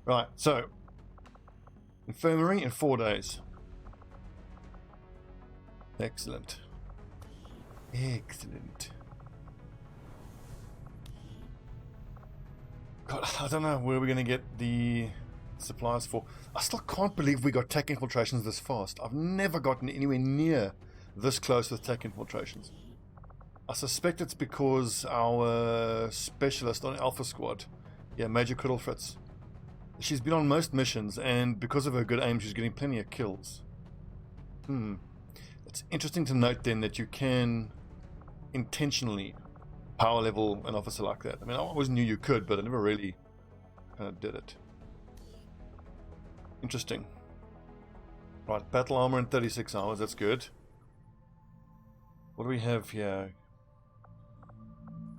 Right, so infirmary in 4 days. Excellent. Excellent. God, I don't know where we're going to get the supplies for. I still can't believe we got tech infiltrations this fast. I've never gotten anywhere near this close with tech infiltrations. I suspect it's because our specialist on Alpha Squad, yeah, Major Cuddle Fritz, she's been on most missions, and because of her good aim, she's getting plenty of kills. It's interesting to note then that you can intentionally power level an officer like that. I mean, I always knew you could, but I never really did it. Interesting. Right, battle armor in 36 hours, that's good. What do we have here?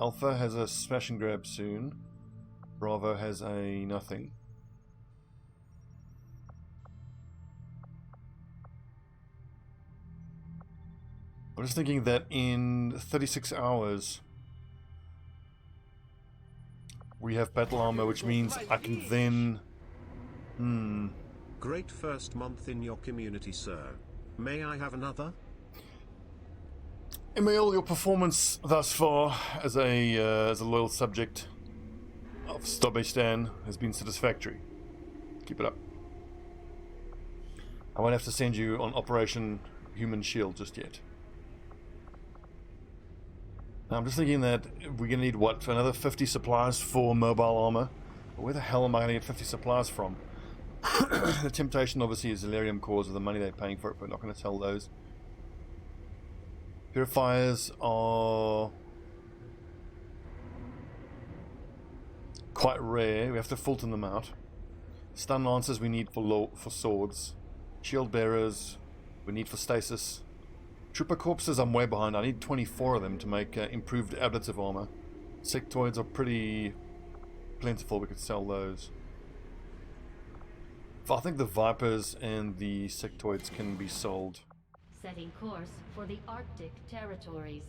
Alpha has a smash and grab soon. Bravo has a nothing. I'm just thinking that in 36 hours we have battle armor, which means I can then... Great first month in your community, sir. May I have another? Emil, your performance thus far as a loyal subject of Stobbie Stan has been satisfactory. Keep it up. I won't have to send you on Operation Human Shield just yet. Now I'm just thinking that we're going to need, what, another 50 supplies for mobile armor? Where the hell am I going to get 50 supplies from? The temptation obviously is Delirium cores of the money they're paying for it, but we're not going to sell those. Purifiers are quite rare. We have to Fulton them out. Stun lancers we need for swords. Shield bearers we need for stasis. Trooper corpses I'm way behind. I need 24 of them to make improved ablative armor. Sectoids are pretty plentiful. We could sell those. I think the Vipers and the Sectoids can be sold. Setting course for the Arctic territories.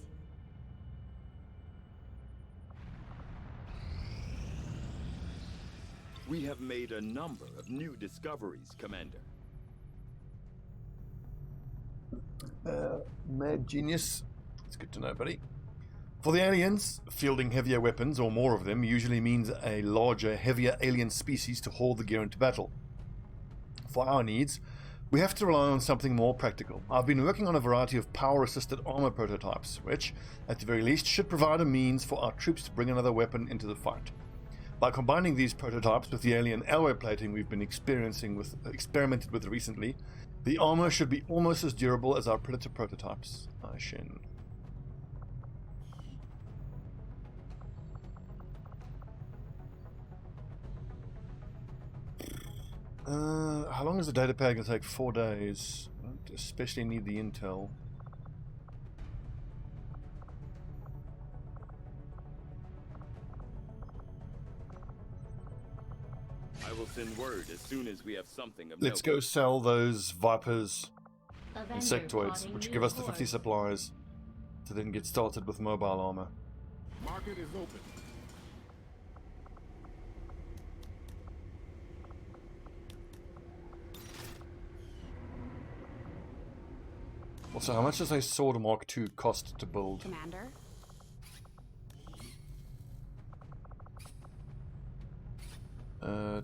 We have made a number of new discoveries, Commander. Mad genius. It's good to know, buddy. For the aliens, fielding heavier weapons, or more of them, usually means a larger, heavier alien species to haul the gear into battle. For our needs, we have to rely on something more practical. I've been working on a variety of power-assisted armor prototypes, which, at the very least, should provide a means for our troops to bring another weapon into the fight. By combining these prototypes with the alien alloy plating we've been experimented with recently, the armor should be almost as durable as our Predator prototypes. Shin. How long is the data pad going to take? 4 days. I don't especially need the intel. I will send word as soon as we have something of Let's note. go sell those Vipers and Avenger Sectoids, plotting which new give us the 50 course. supplies to then get started with mobile armor. Market is open. Also, how much does a Sword Mark II cost to build? Commander?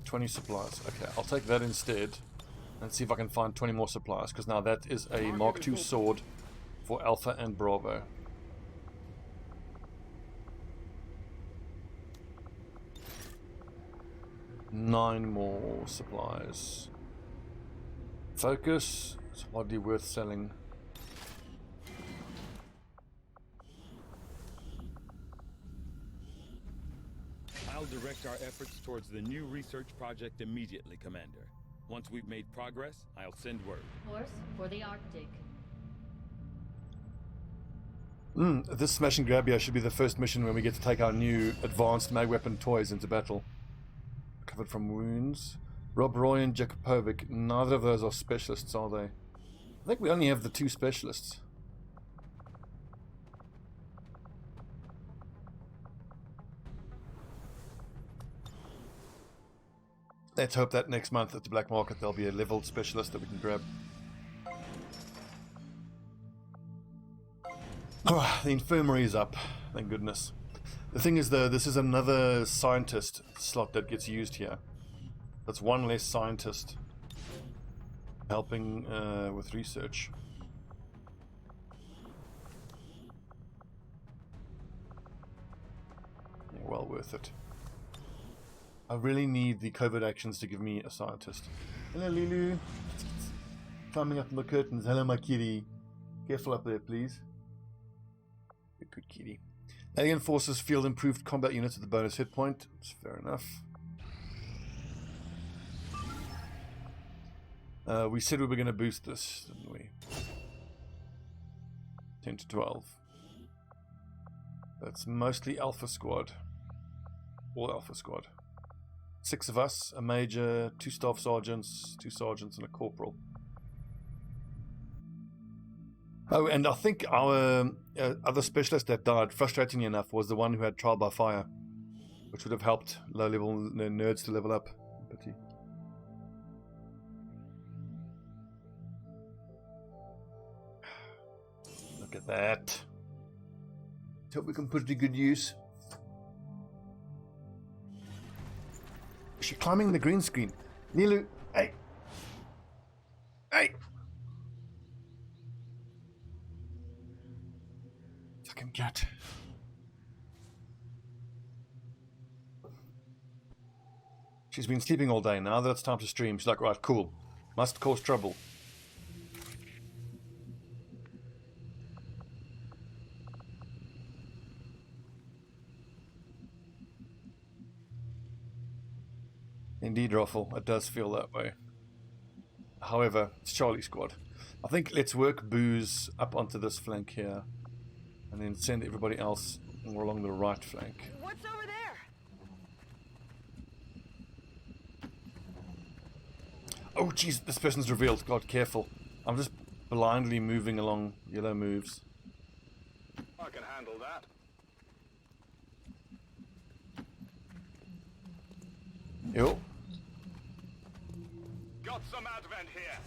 20 supplies. Okay, I'll take that instead and see if I can find 20 more supplies, because now that is a Mark II sword for Alpha and Bravo. Nine more supplies. Focus. It's hardly worth selling. I'll direct our efforts towards the new research project immediately, Commander. Once we've made progress, I'll send word. Course for the Arctic. This smash and grab here should be the first mission when we get to take our new advanced mag weapon toys into battle. Recovered from wounds. Rob Roy and Jakubovic, neither of those are specialists, are they? I think we only have the 2 specialists. Let's hope that next month at the black market there'll be a leveled specialist that we can grab. Oh, the infirmary is up, thank goodness. The thing is though, this is another scientist slot that gets used here. That's one less scientist helping with research. Yeah, well worth it. I really need the covert actions to give me a scientist. Hello, Lulu. Climbing up on the curtains. Hello, my kitty. Careful up there, please. Good kitty. Alien forces field improved combat units with the bonus hit point. It's fair enough. We said we were going to boost this, didn't we? 10 to 12. That's mostly Alpha Squad. All Alpha Squad. 6 of us, a major, 2 staff sergeants, 2 sergeants, and a corporal. Oh, and I think our other specialist that died, frustratingly enough, was the one who had trial by fire, which would have helped low-level nerds to level up. Pity. Look at that. Hope we can put it to good use. Is she climbing the green screen? Nilu, hey! Hey! Fucking cat. She's been sleeping all day. Now that it's time to stream, she's like, right, cool. Must cause trouble. Indeed, Ruffle, it does feel that way. However, it's Charlie Squad. I think let's work Booze up onto this flank here, and then send everybody else more along the right flank. What's over there? Oh, jeez, this person's revealed. God, careful. I'm just blindly moving along yellow moves. I can handle that. Yo. Got some advent here.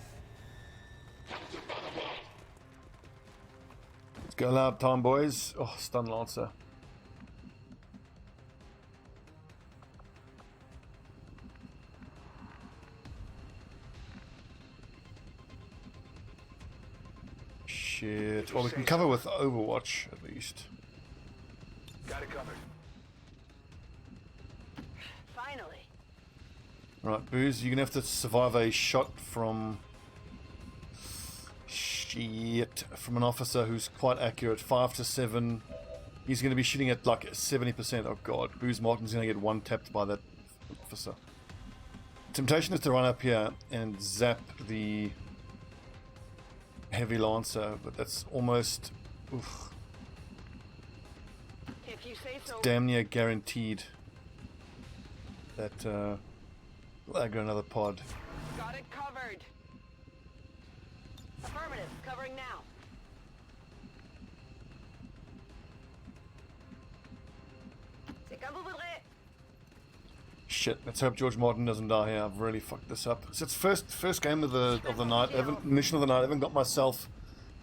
Let's go loud time, boys. Oh, stun lancer. Shit. Well, we can cover with Overwatch, at least. Got it covered. Finally. Right, Booze, you're gonna have to survive a shot from... Shit. From an officer who's quite accurate. 5 to 7. He's gonna be shooting at like 70%. Oh god. Booze Martin's gonna get one tapped by that officer. Temptation is to run up here and zap the heavy lancer, but that's almost... Oof. If you say so. Damn near guaranteed that we'll aggro another pod. Got it covered. Affirmative. Covering now. C'est comme vous voudrez. Shit, let's hope George Martin doesn't die here. I've really fucked this up. It's first game of the night. Mission of the night. I haven't got myself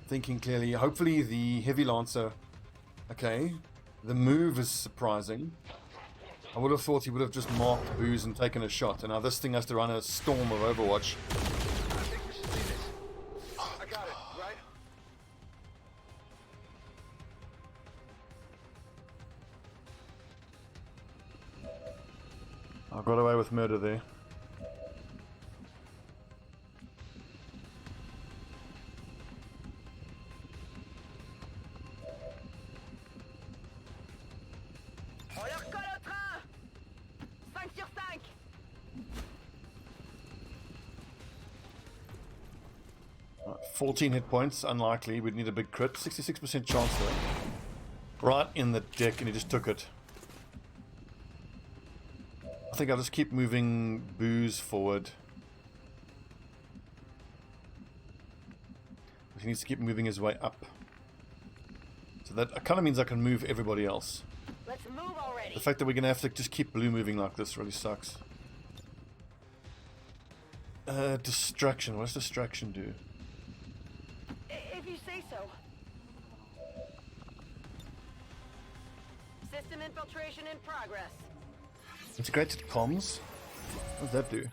thinking clearly. Hopefully the heavy lancer. Okay, the move is surprising. I would have thought he would have just marked Booze and taken a shot, and now this thing has to run a storm of Overwatch. I think we should see this. I got it, right? I got away with murder there. On leur colle au train. 5 sur 5. Right, 14 hit points, unlikely. We'd need a big crit. 66% chance though. Right in the deck, and he just took it. I think I'll just keep moving Booze forward. He needs to keep moving his way up. So that kind of means I can move everybody else. Let's move already. The fact that we're going to have to just keep blue moving like this really sucks. Distraction. What does distraction do? If you say so. System infiltration in progress. Integrated comms? What does that do?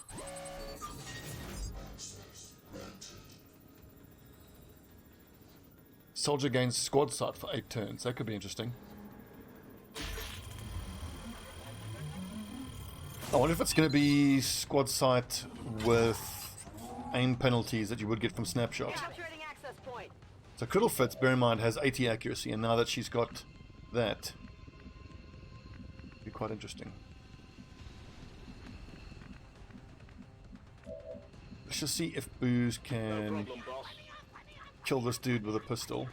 Soldier gains squad sight for 8 turns. That could be interesting. I wonder if it's going to be squad sight with aim penalties that you would get from snapshot. Capturing access point. So Criddle Fitz, bear in mind, has 80 accuracy, and now that she's got that, it'll be quite interesting. Let's just see if Booze can kill this dude with a pistol.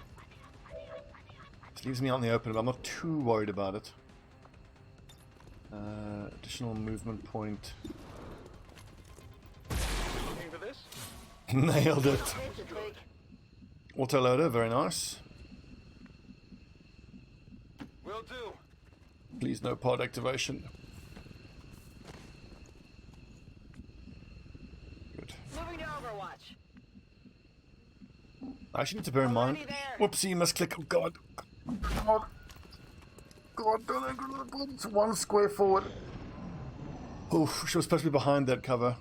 It leaves me out in the open, but I'm not too worried about it. Additional movement point. Looking for this? Nailed it. Hit to take. Autoloader, very nice. Will do. Please no pod activation. Good. Moving to Overwatch. I actually need to bear in mind. Already there. Whoopsie, misclick. Oh god. God. God, it's one square forward. Oof, she was supposed to be behind that cover.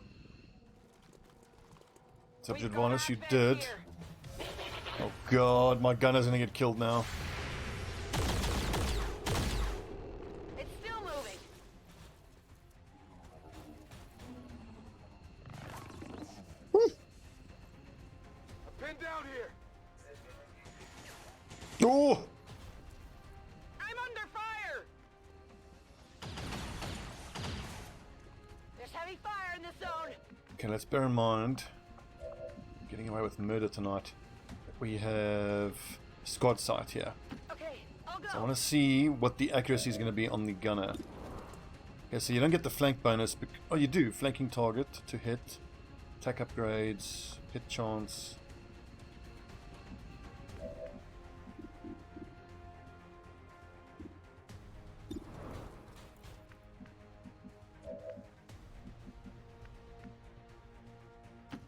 Subject Varnus, you did. Oh god, my gunner's gonna get killed now. It's still moving. Pinned down here. Oh! I'm under fire. There's heavy fire in this zone. Okay, let's bear in mind, getting away with murder tonight, we have squad sight here. Okay, I'll go. So I want to see what the accuracy is going to be on the gunner. Okay, so you don't get the flank bonus. Oh, you do. Flanking target to hit. Attack upgrades. Hit chance.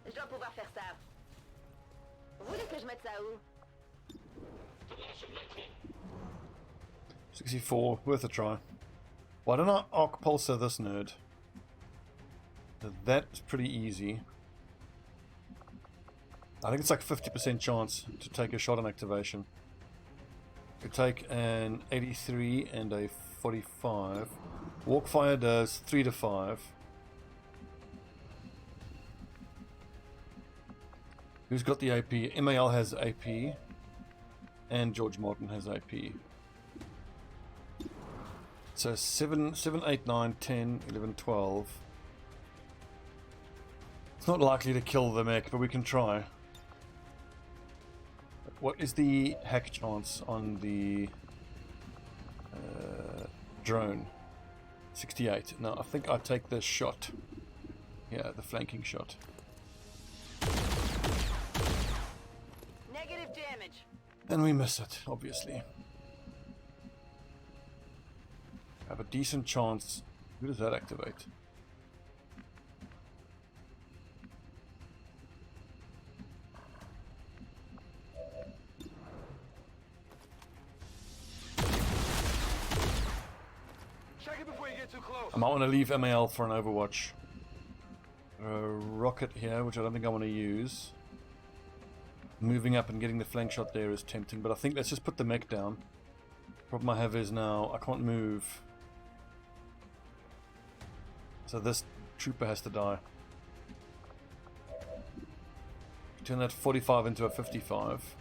Je dois pouvoir faire ça. Vous voulez que je mette ça où? 64. Worth a try. Why don't I arc pulsar this nerd? That's pretty easy. I think it's like 50% chance to take a shot on activation. Could take an 83 and a 45. Walkfire does 3 to 5. Who's got the AP? MAL has AP. And George Martin has AP. So 7, 8, 9, 10, 11, 12. It's not likely to kill the mech, but we can try. What is the hack chance on the drone? 68. No, I think I take this shot. Yeah, the flanking shot. Negative damage. And we miss it, obviously. Have a decent chance. Who does that activate? Check it before you get too close. I might want to leave MAL for an Overwatch. Rocket here, which I don't think I want to use. Moving up and getting the flank shot there is tempting, but I think let's just put the mech down. Problem I have is now I can't move. So this trooper has to die. Turn that 45 into a 55.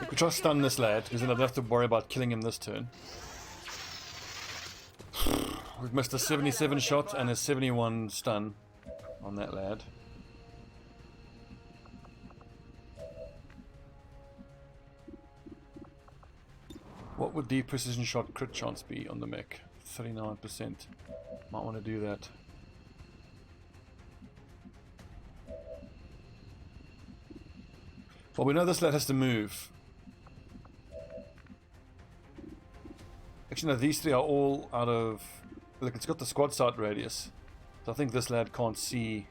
We could try to stun this lad, because then I don't have to worry about killing him this turn. We've missed a 77 shot and a 71 stun on that lad. What would the precision shot crit chance be on the mech? 39%. Might want to do that. Well, we know this lad has to move. Actually, no, these three are all out of... Look, it's got the squad sight radius. So I think this lad can't see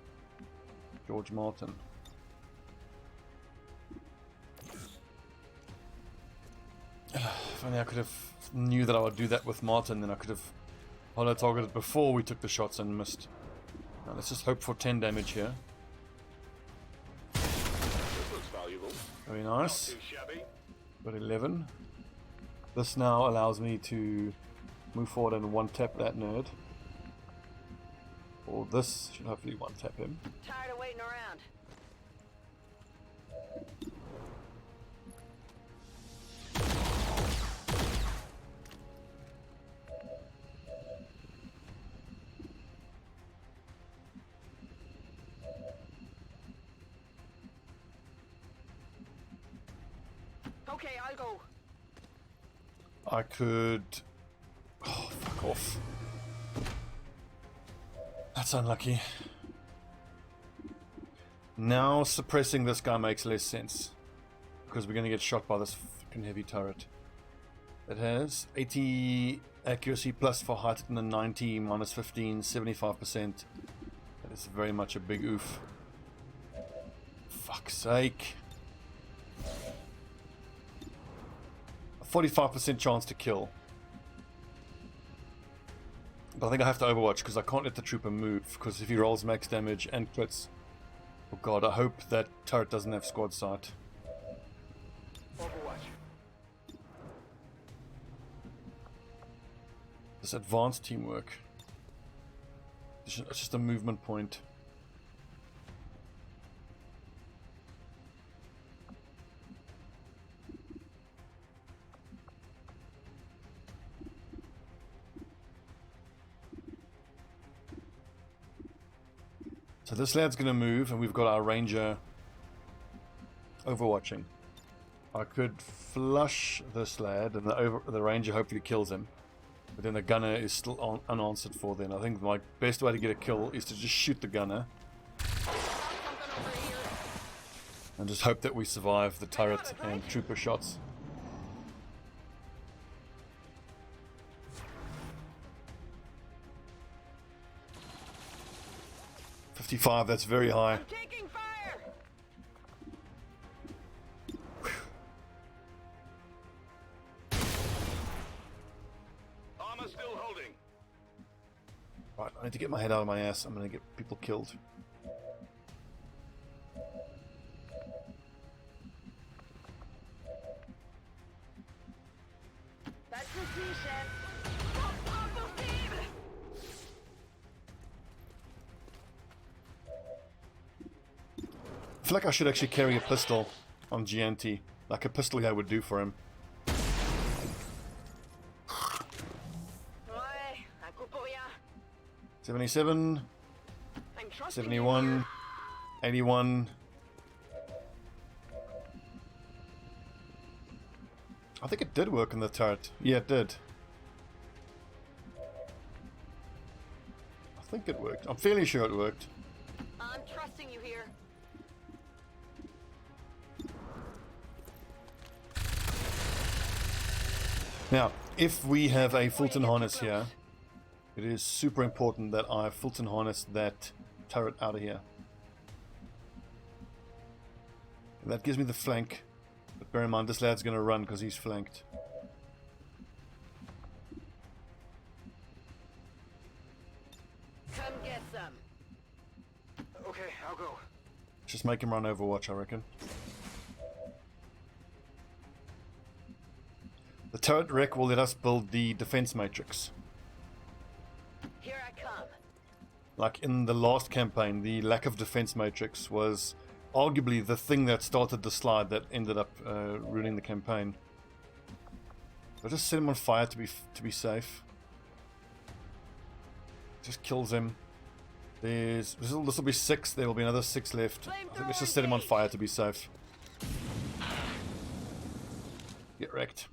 George Martin. If only I could have knew that I would do that with Martin, then I could have hollow targeted before we took the shots and missed. Now, let's just hope for 10 damage here. This looks valuable. Very Not nice. too shabby. Got 11. This now allows me to move forward and one-tap that nerd. Or this should hopefully one-tap him. Tired of waiting around. Okay, I'll go. I could... Oh, fuck off. That's unlucky. Now suppressing this guy makes less sense. Because we're going to get shot by this fucking heavy turret. It has 80 accuracy plus for height and a 90 minus 15, 75%. That is very much a big oof. Fuck's sake. 45% chance to kill. But I think I have to overwatch because I can't let the trooper move, because if he rolls max damage and crits... Oh god, I hope that turret doesn't have squad sight. Overwatch. This advanced teamwork. It's just a movement point. So this lad's going to move, and we've got our ranger overwatching. I could flush this lad, and the ranger hopefully kills him. But then the gunner is still unanswered for then. I think my best way to get a kill is to just shoot the gunner. And just hope that we survive the turret and trooper shots. .55, that's very high. I'm taking fire. Armor still holding. Right, I need to get my head out of my ass. I'm going to get people killed. That's precision. Impossible. I feel like I should actually carry a pistol on GNT. Like a pistol guy would do for him. Ouais, un coup pour rien. 77, I'm trusting 71, 81. I think it did work on the turret. Yeah, it did. I think it worked. I'm fairly sure it worked. I'm trusting you here. Now, if we have a Fulton harness here, it is super important that I Fulton harness that turret out of here. And that gives me the flank. But bear in mind, this lad's going to run because he's flanked. Come get some. Okay, I'll go. Just make him run Overwatch, I reckon. The turret wreck will let us build the defense matrix. Here I come. Like in the last campaign, the lack of defense matrix was arguably the thing that started the slide that ended up ruining the campaign. I'll just set him on fire to be safe. Just kills him. This will be 6. There will be another 6 left. I think let's just set him on fire to be safe. Get wrecked.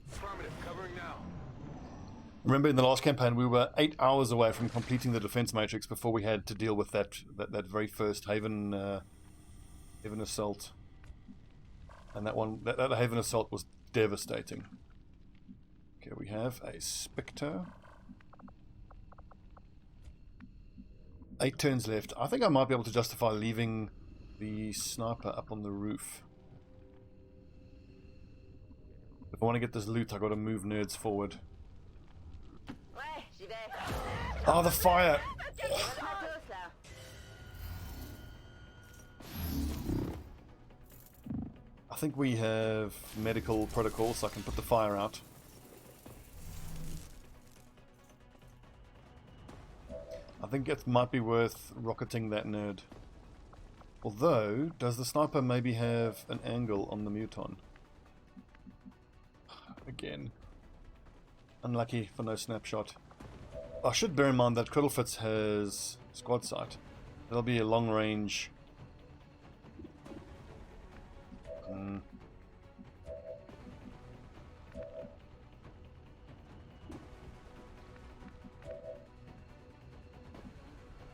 Affirmative, covering now. Remember, in the last campaign, we were 8 hours away from completing the defense matrix before we had to deal with that very first Haven assault, and that Haven assault was devastating. Okay, we have a Spectre. 8 turns left. I think I might be able to justify leaving the sniper up on the roof. If I want to get this loot, I've got to move nerds forward. Ouais, j'y vais. Oh, the fire! Matos, là. I think we have medical protocol, so I can put the fire out. I think it might be worth rocketing that nerd. Although, does the sniper maybe have an angle on the muton? Again. Unlucky for no snapshot. I should bear in mind that Criddlefitz has squad sight. There'll be a long range.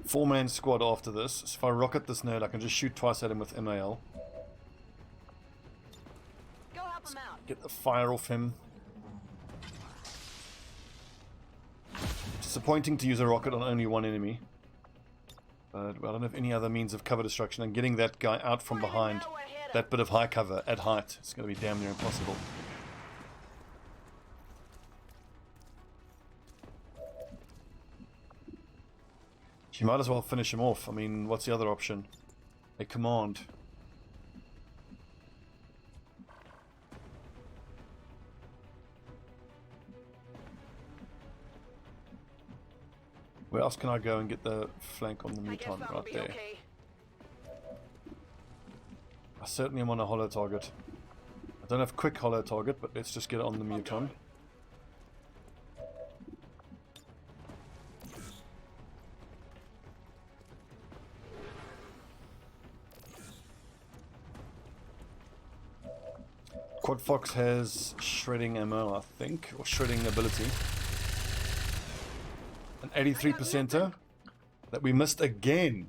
Four-man squad after this. So if I rocket this nerd, I can just shoot twice at him with MAL. Go help him out. Get the fire off him. Disappointing to use a rocket on only one enemy. But I don't have any other means of cover destruction, and getting that guy out from behind that bit of high cover at height is going to be damn near impossible. You might as well finish him off. I mean, what's the other option? A command. Where else can I go and get the flank on the I guess muton that'll right be there? okay. I certainly am on a hollow target. I don't have quick hollow target, but let's just get it on the muton. Quad Fox has shredding ammo, I think, or shredding ability. An 83%er that we missed again.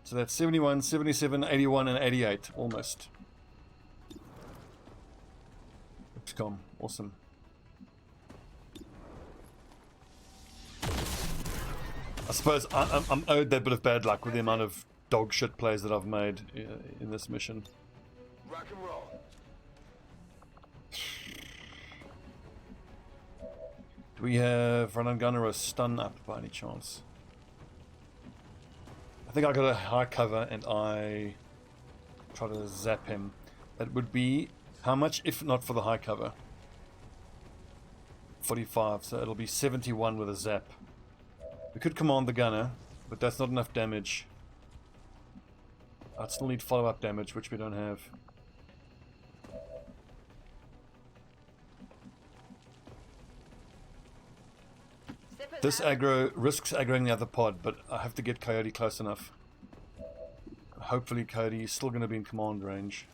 So that's 71, 77, 81, and 88, almost. XCOM, awesome. I suppose I'm owed that bit of bad luck with the amount of dog shit plays that I've made in this mission. Rock and roll. Do we have run and gun or a stun up by any chance? I think I got a high cover and I try to zap him. That would be how much if not for the high cover? 45, so it'll be 71 with a zap. We could command the gunner, but that's not enough damage. I'd still need follow-up damage, which we don't have. This aggro risks aggroing the other pod, but I have to get Coyote close enough. Hopefully Coyote is still going to be in command range.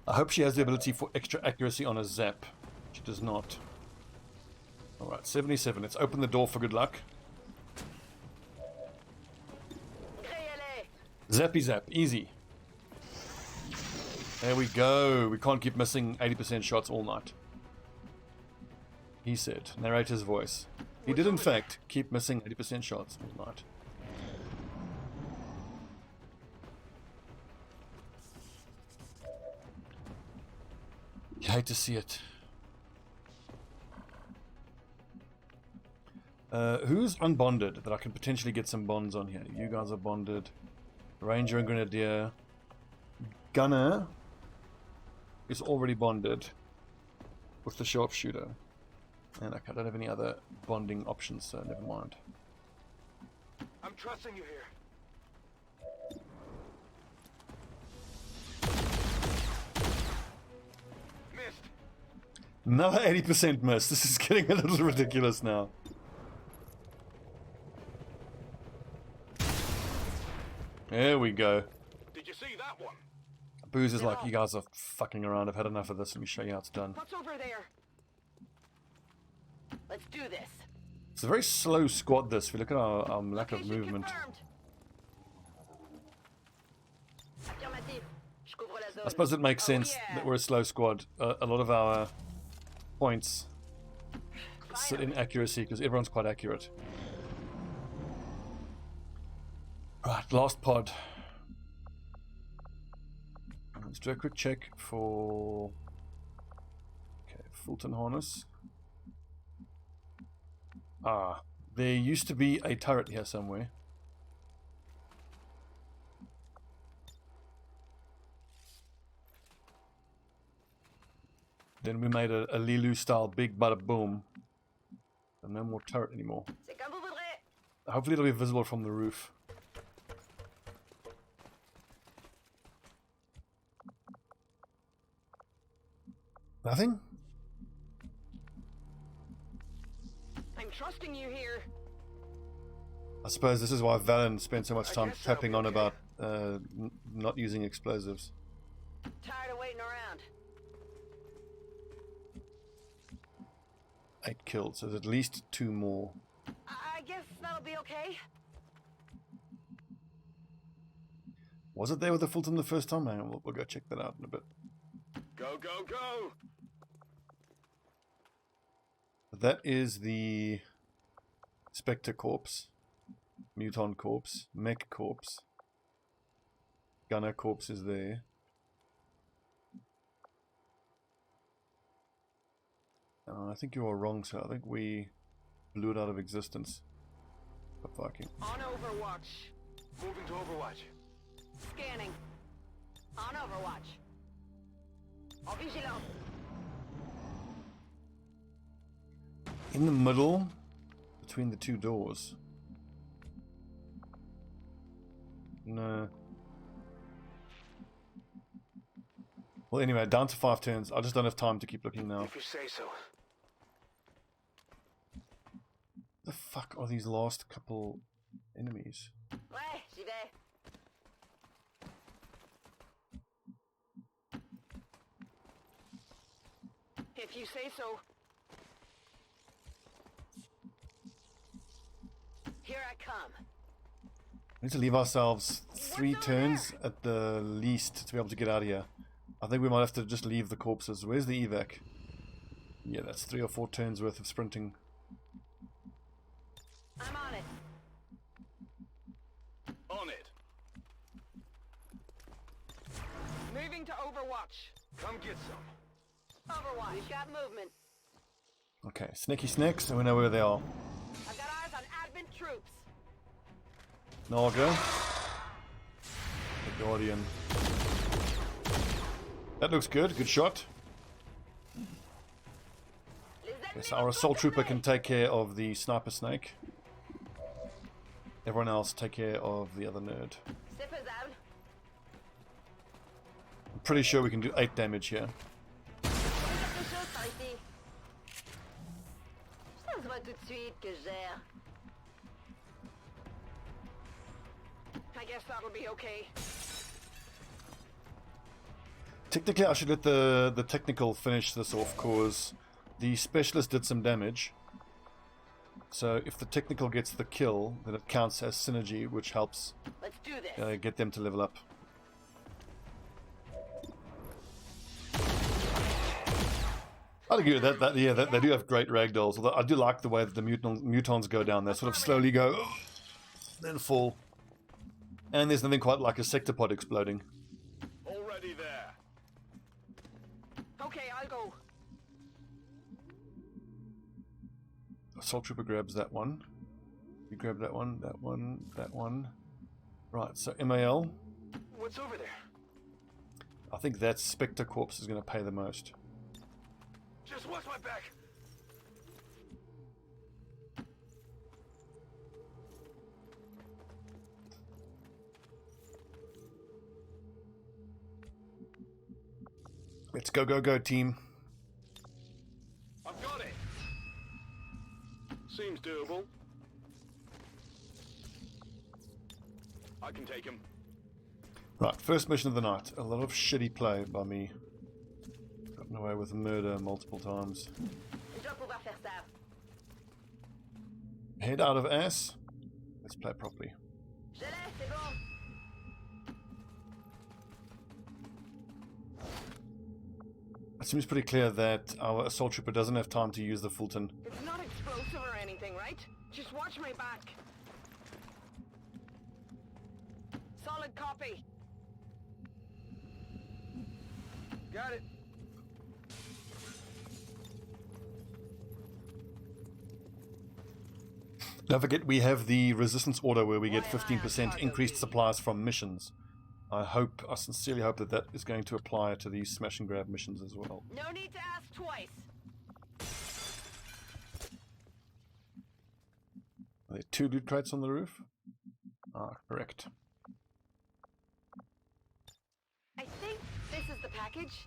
I hope she has the ability for extra accuracy on a zap. She does not. Alright, 77. Let's open the door for good luck. Zappy zap. Easy. There we go. We can't keep missing 80% shots all night. He said, narrator's voice. He did in fact keep missing 80% shots all night. You hate to see it. Who's unbonded that I can potentially get some bonds on here? You guys are bonded. Ranger and Grenadier. Gunner is already bonded with the Sharpshooter. And okay, I don't have any other bonding options, so never mind. I'm trusting you here. Missed. Another 80% miss. This is getting a little ridiculous now. There we go. Did you see that one? Booze is like, you guys are fucking around. I've had enough of this. Let me show you how it's done. What's over there? Let's do this. It's a very slow squad, this. If you look at our lack of Location movement. confirmed. Affirmatif. Je couvre la I suppose it makes sense that we're a slow squad. A lot of our points sit in accuracy because everyone's quite accurate. Right, last pod. Let's do a quick check for... Okay, Fulton Harness. Ah, there used to be a turret here somewhere. Then we made a Lilu style big bada boom. And no more turret anymore. C'est comme vous voudrez. Hopefully it'll be visible from the roof. Nothing? I'm trusting you here. I suppose this is why Valen spent so much time guess that'll tapping be on okay. about not using explosives. Tired of waiting around. 8 kills, so there's at least 2 more. I guess that'll be okay. Was it there with the Fulton the first time? Hang on, we'll go check that out in a bit. Go, go, go! That is the Spectre Corpse, Muton Corpse, Mech Corpse, Gunner Corpse is there. I think you are wrong, sir. I think we blew it out of existence. The Viking. On Overwatch. Moving to Overwatch. Scanning. On Overwatch. En vigilance. In the middle, between the 2 doors. No. Well, anyway, down to 5 turns. I just don't have time to keep looking now. If you say so. The fuck are these last couple enemies? Ouais, j'y vais. If you say so. Here I come. We need to leave ourselves 3 turns at the least to be able to get out of here. I think we might have to just leave the corpses. Where's the evac? Yeah, that's 3 or 4 turns worth of sprinting. I'm on it. On it. Moving to Overwatch. Come get some. Overwatch. We've got movement. Okay, sneaky snacks, and we know where they are. I've got eyes on advent troops. Naga. The Guardian. That looks good. Good shot. Yes, our assault trooper can take care of the sniper snake. Everyone else take care of the other nerd. C'est faisable. I'm pretty sure we can do 8 damage here. Quelque chose par ici. Ça se voit tout de suite que je gère. I guess that'll be okay. Technically, I should let the technical finish this off, cause the specialist did some damage. So if the technical gets the kill, then it counts as synergy, which helps Let's do this. get them to level up. I'd agree with that. Yeah, they do have great ragdolls. Although I do like the way that the mutons go down. They sort of slowly go, then fall. And there's nothing quite like a sector pod exploding. Already there. Okay, I'll go. Assault Trooper grabs that one. You grab that one, that one, that one. Right, so MAL. What's over there? I think that Spectre Corpse is going to pay the most. Just watch my back. Let's go, go, go, team. I've got it. Seems doable. I can take him. Right, first mission of the night. A lot of shitty play by me. Gotten away with murder multiple times. Je dois pouvoir faire ça. Head out of ass. Let's play properly. Je l'ai, c'est bon. It seems pretty clear that our assault trooper doesn't have time to use the Fulton. It's not explosive or anything, right? Just watch my back. Solid copy. Got it. Don't forget, we have the resistance order where we get 15% increased supplies from missions. I sincerely hope that that is going to apply to these smash and grab missions as well. No need to ask twice. Are there 2 loot crates on the roof? Ah, correct. I think this is the package.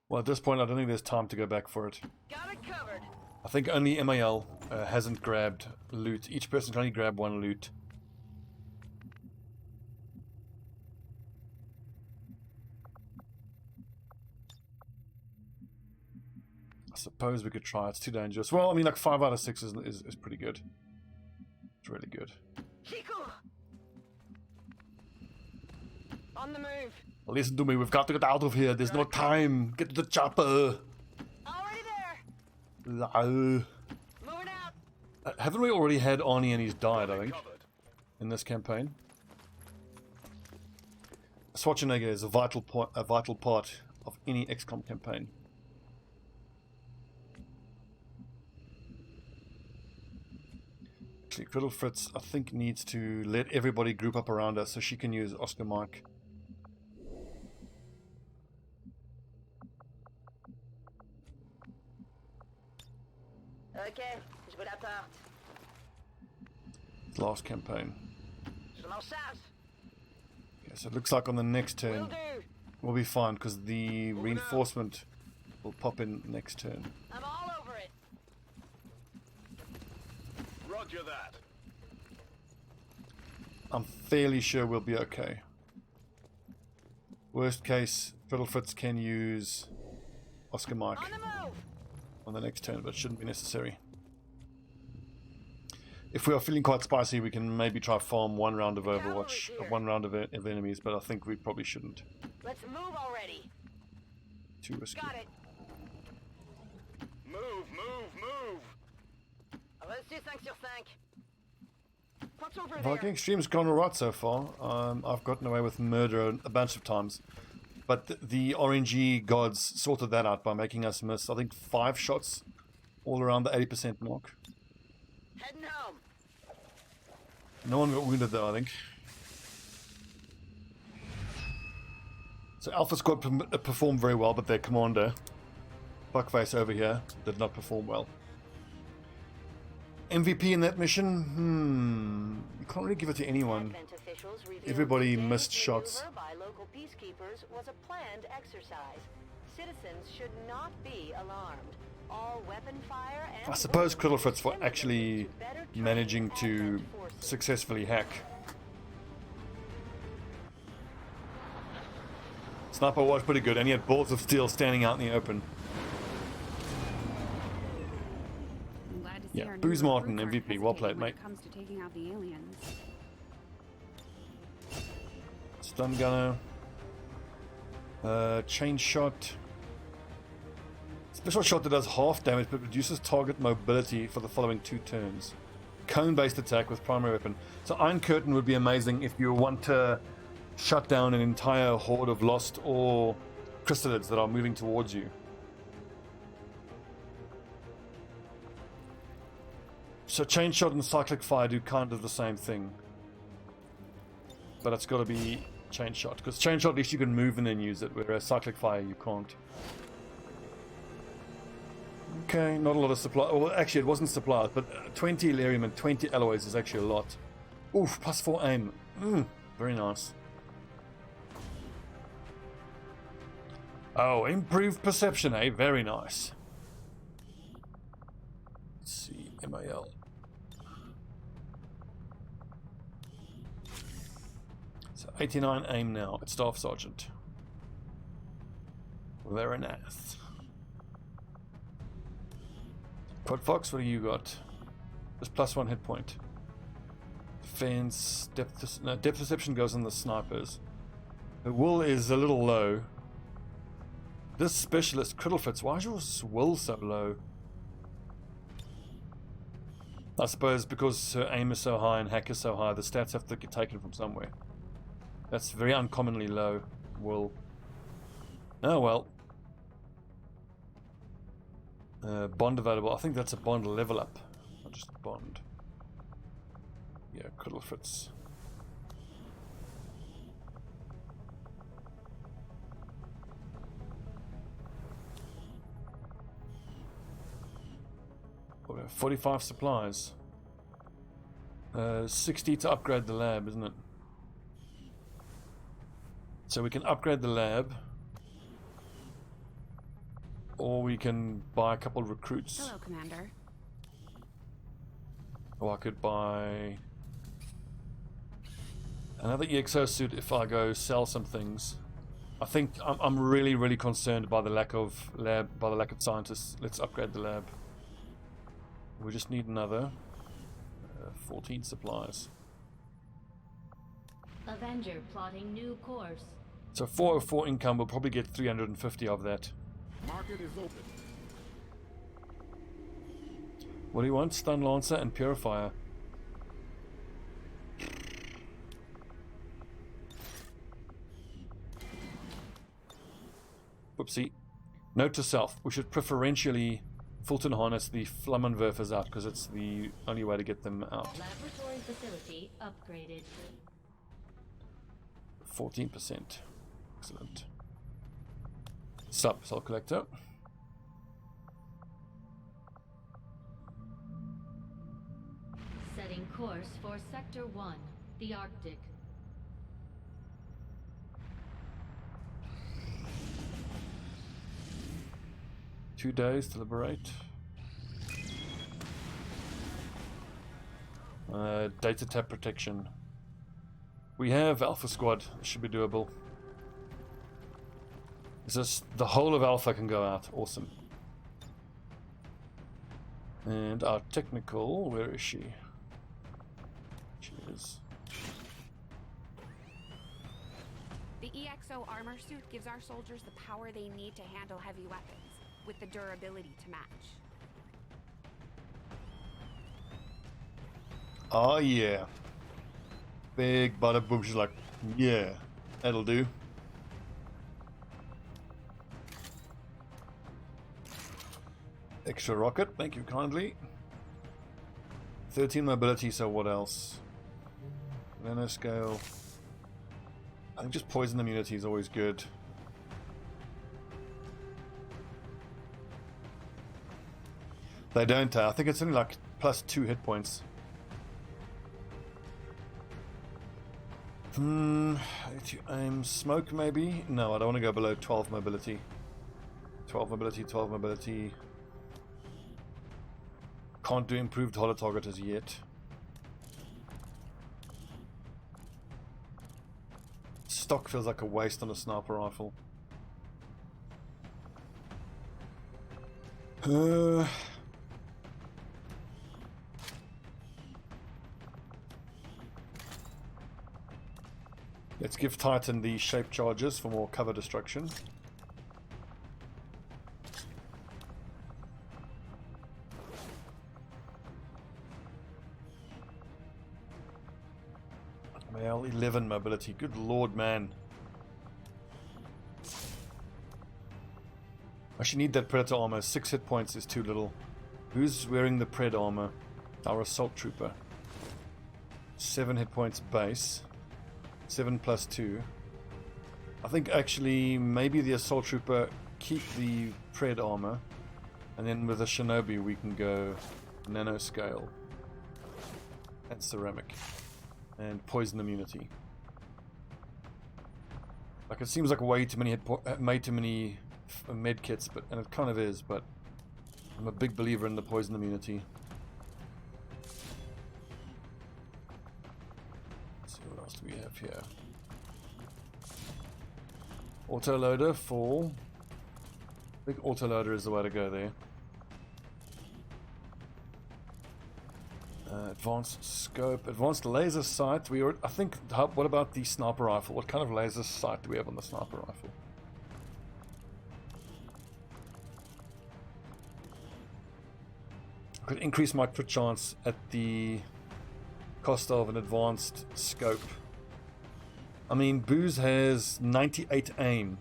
Well, at this point, I don't think there's time to go back for it. Got it covered. I think only MAL hasn't grabbed loot. Each person can only grab 1 loot. I suppose we could try. It's too dangerous. Well, I mean, like 5 out of 6 is pretty good. It's really good. Chico! On the move. Listen to me, we've got to get out of here. There's no time. Get to the chopper. Already there. No. Moving out. Haven't we already had Arnie and he's died, I think, in this campaign? Schwarzenegger is a vital part of any XCOM campaign. Actually, Criddle Fritz, I think, needs to let everybody group up around us so she can use Oscar Mike. Ok, je veux la porte. Last campaign. Je m'en charge. Okay, so it looks like on the next Will turn do. we'll be fine because the reinforcement will pop in next turn. I'm all over it. Roger that. I'm fairly sure we'll be okay. Worst case, Criddle Fritz can use Oscar Mike On the move. on the next turn, but it shouldn't be necessary. If we are feeling quite spicy, we can maybe try farm 1 round of Overwatch, Cavalry's here. 1 round of enemies, but I think we probably shouldn't. Let's move already. Too risky. Got it. Move, move, move. Reçu 5 sur 5. What's over Viking there? Extreme's gone alright so far. I've gotten away with murder a bunch of times. But the RNG gods sorted that out by making us miss, I think, 5 shots all around the 80% mark. Heading home. No one got wounded though, I think. So Alpha Squad performed very well, but their commander, Buckface over here, did not perform well. MVP in that mission? You can't really give it to anyone. Advent officials revealed Everybody the missed damage shots. maneuver by local peacekeepers was a planned exercise. Citizens should not be alarmed. All weapon fire and I suppose weapons Criddle Fritz for intimidated actually to better train managing to Advent forces. successfully hack. Sniper was pretty good, and he had bolts of steel standing out in the open. I'm glad to see Yeah, our new Booze Martin, recruits aren't MVP. Well played, hesitating when mate. it comes to taking out the aliens. Stun gunner. Chain shot. Special shot that does half damage but reduces target mobility for the following 2 turns. Cone-based attack with primary weapon. So Iron Curtain would be amazing if you want to shut down an entire horde of lost or chrysalids that are moving towards you. So chain shot and cyclic fire do kind of the same thing. But it's got to be chain shot, because chain shot at least you can move and then use it, whereas cyclic fire you can't. Okay, not a lot of supply. Well, actually, it wasn't supplies, but 20 Elerium and 20 alloys is actually a lot. Oof, +4 aim. Very nice. Oh, improved perception, eh? Very nice. Let's see, MAL. So 89 aim now at Staff Sergeant. Very nice. Quad Fox, what do you got? Just +1 hit point. Defense, depth perception goes on the snipers. The wool is a little low. This specialist Criddlefits, why is your wool so low? I suppose because her aim is so high and hack is so high, the stats have to get taken from somewhere. That's very uncommonly low wool. Oh well. Bond available. I think that's a bond level up. Not just a bond. Yeah, Criddlefits. Oh, 45 supplies. 60 to upgrade the lab, isn't it? So we can upgrade the lab. Or we can buy a couple of recruits. Hello, Commander. Or I could buy another EXO suit if I go sell some things. I think I'm really concerned by the lack of scientists. Let's upgrade the lab. We just need another 14 supplies. Avenger plotting new course. So 404 income, we'll probably get 350 of that. Market is open. What do you want? Stun Lancer and Purifier. Whoopsie. Note to self, we should preferentially Fulton harness the Flammenwerfers out because it's the only way to get them out. Laboratory facility upgraded. 14%. Excellent. Sub Cell Collector. Setting course for Sector 1, the Arctic. Two days to liberate. Data tab protection. We have Alpha Squad. Should be doable. Is this the whole of Alpha can go out? Awesome. And our technical, where is she? She is. The EXO armor suit gives our soldiers the power they need to handle heavy weapons, with the durability to match. Oh yeah. Big bada boom. She's like, yeah, that'll do. Extra rocket, thank you kindly. 13 mobility, so what else? Nanoscale. I think just poison immunity is always good. They don't, I think it's only like plus 2 hit points. If you aim smoke maybe? No, I don't want to go below 12 mobility. 12 mobility, 12 mobility. Can't do improved holo target as yet. Stock feels like a waste on a sniper rifle. Let's give Titan the shape charges for more cover destruction. Male 11 mobility. Good lord, man. I should need that Predator armor. 6 hit points is too little. Who's wearing the Pred armor? Our Assault Trooper. 7 hit points base. 7 plus 2. I think actually maybe the Assault Trooper keep the Pred armor, and then with the Shinobi we can go nanoscale and ceramic and poison immunity. Like it seems like way too many med kits, but and it kind of is, but I'm a big believer in the poison immunity. What else do we have here? Autoloader for... I think autoloader is the way to go there. Advanced scope, advanced laser sight. I think. What about the sniper rifle? What kind of laser sight do we have on the sniper rifle? I could increase my crit chance at the cost of an advanced scope. I mean, Booze has 98 aim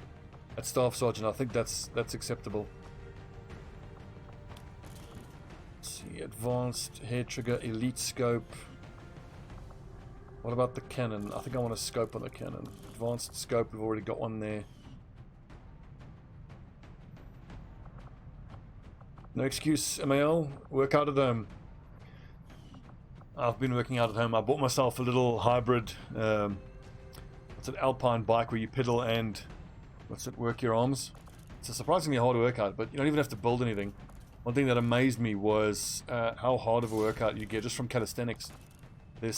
at Staff Sergeant. I think that's acceptable. Let's see, advanced hair trigger, elite scope. What about the cannon? I think I want a scope on the cannon. Advanced scope, we've already got one there. No excuse, MAL. Work out at home. I've been working out at home. I bought myself a little hybrid, it's an alpine bike where you pedal and work your arms. It's a surprisingly hard workout, but you don't even have to build anything. One thing that amazed me was how hard of a workout you get just from calisthenics. There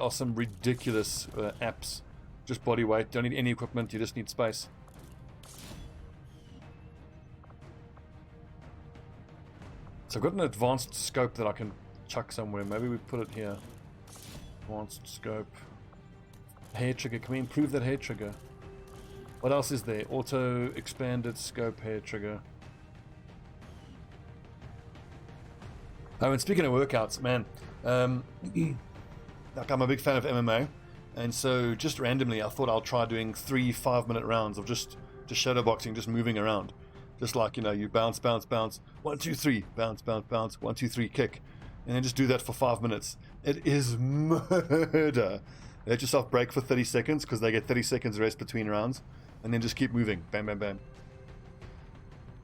are some ridiculous apps. Just body weight, don't need any equipment, you just need space. So I've got an advanced scope that I can chuck somewhere. Maybe we put it here. Advanced scope. Hair trigger. Can we improve that hair trigger? What else is there? Auto expanded scope hair trigger. Oh, and speaking of workouts, man, like I'm a big fan of MMA, and so just randomly I thought I'll try doing 3 5-minute rounds of just shadowboxing, just moving around. Just like, you know, you bounce, bounce, bounce, 1, 2, 3, bounce, bounce, bounce, 1, 2, 3, kick, and then just do that for 5 minutes. It is murder. Let yourself break for 30 seconds because they get 30 seconds rest between rounds, and then just keep moving. Bam, bam, bam.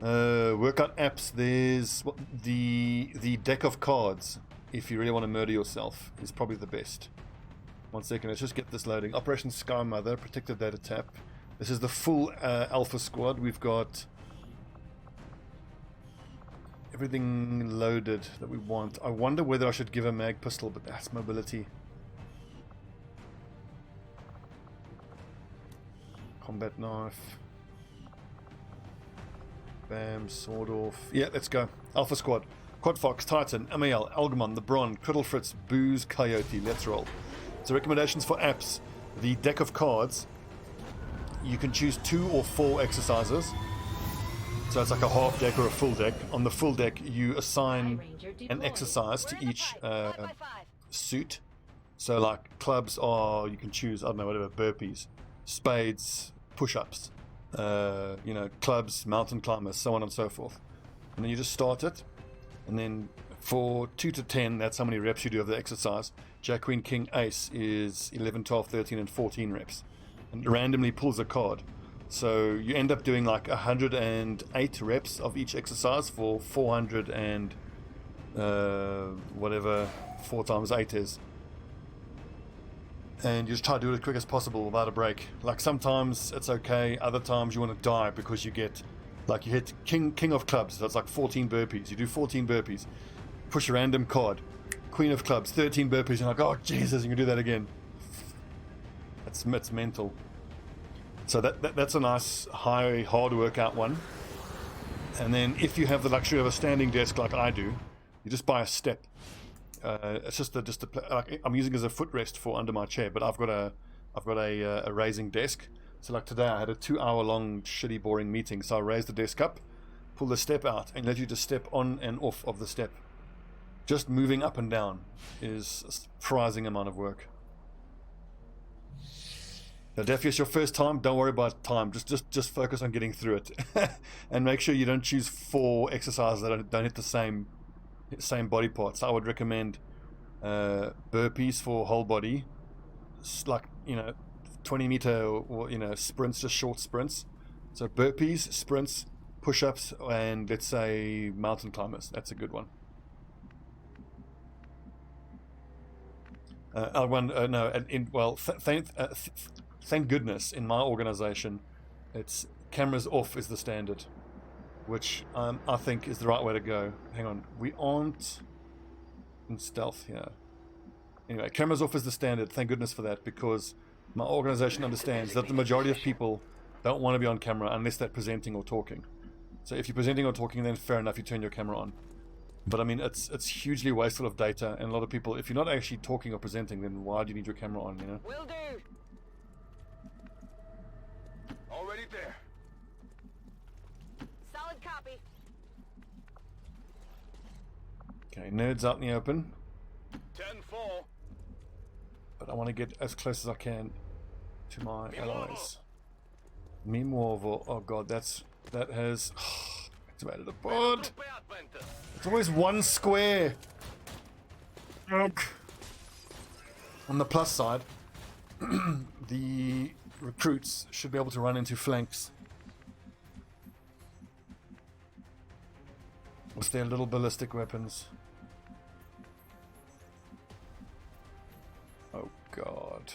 Workout apps. There's the deck of cards. If you really want to murder yourself, is probably the best. 1 second. Let's just get this loading. Operation Sky Mother, protective data tap. This is the full Alpha Squad. We've got everything loaded that we want. I wonder whether I should give a mag pistol, but that's mobility. Combat knife. Bam, sword off. Yeah, let's go. Alpha Squad. Quad Fox, Titan, MAL, Algamon, The Bron, Criddle Fritz, Booze, Coyote. Let's roll. So recommendations for apps. The deck of cards. You can choose 2 or 4 exercises. So it's like a half deck or a full deck. On the full deck, you assign an exercise to each suit. So like clubs are, you can choose, I don't know, whatever, burpees, spades, push-ups, you know, clubs, mountain climbers, so on and so forth. And then you just start it. And then for 2 to 10, that's how many reps you do of the exercise. Jack, Queen, King, Ace is 11, 12, 13, and 14 reps. And randomly pulls a card. So you end up doing like 108 reps of each exercise for 400 and whatever 4 times 8 is. And you just try to do it as quick as possible without a break. Like sometimes it's okay, other times you want to die because you get, like you hit King of Clubs, that's like 14 burpees. You do 14 burpees, push a random card. Queen of Clubs, 13 burpees, you're like, oh Jesus, you can do that again. It's mental. So that's a nice, high, hard workout one. And then if you have the luxury of a standing desk like I do, you just buy a step. It's just like I'm using it as a footrest for under my chair, but I've got a raising desk. So like today I had a 2-hour-long shitty boring meeting, so I raised the desk up, pull the step out, and let you just step on and off of the step. Just moving up and down is a surprising amount of work. Now, if it's your first time, don't worry about time. Just focus on getting through it, and make sure you don't choose 4 exercises that don't hit the same body parts. I would recommend burpees for whole body, like 20-meter or sprints, just short sprints. So burpees, sprints, push-ups, and let's say mountain climbers. That's a good one. Thank goodness in my organization, it's cameras off is the standard, which I think is the right way to go. Hang on, we aren't in stealth here. Anyway, cameras off is the standard. Thank goodness for that, because my organization understands that the majority of people don't want to be on camera unless they're presenting or talking. So if you're presenting or talking, then fair enough, you turn your camera on. But I mean, it's hugely wasteful of data, and a lot of people, if you're not actually talking or presenting, then why do you need your camera on, you know? Will do. Already there. Solid copy. Okay, nerds out in the open. 10-4. But I want to get as close as I can to my allies. Mi muovo. Oh god, that has activated a board. It's always one square. Look. On the plus side, the recruits should be able to run into flanks with their little ballistic weapons. Oh god.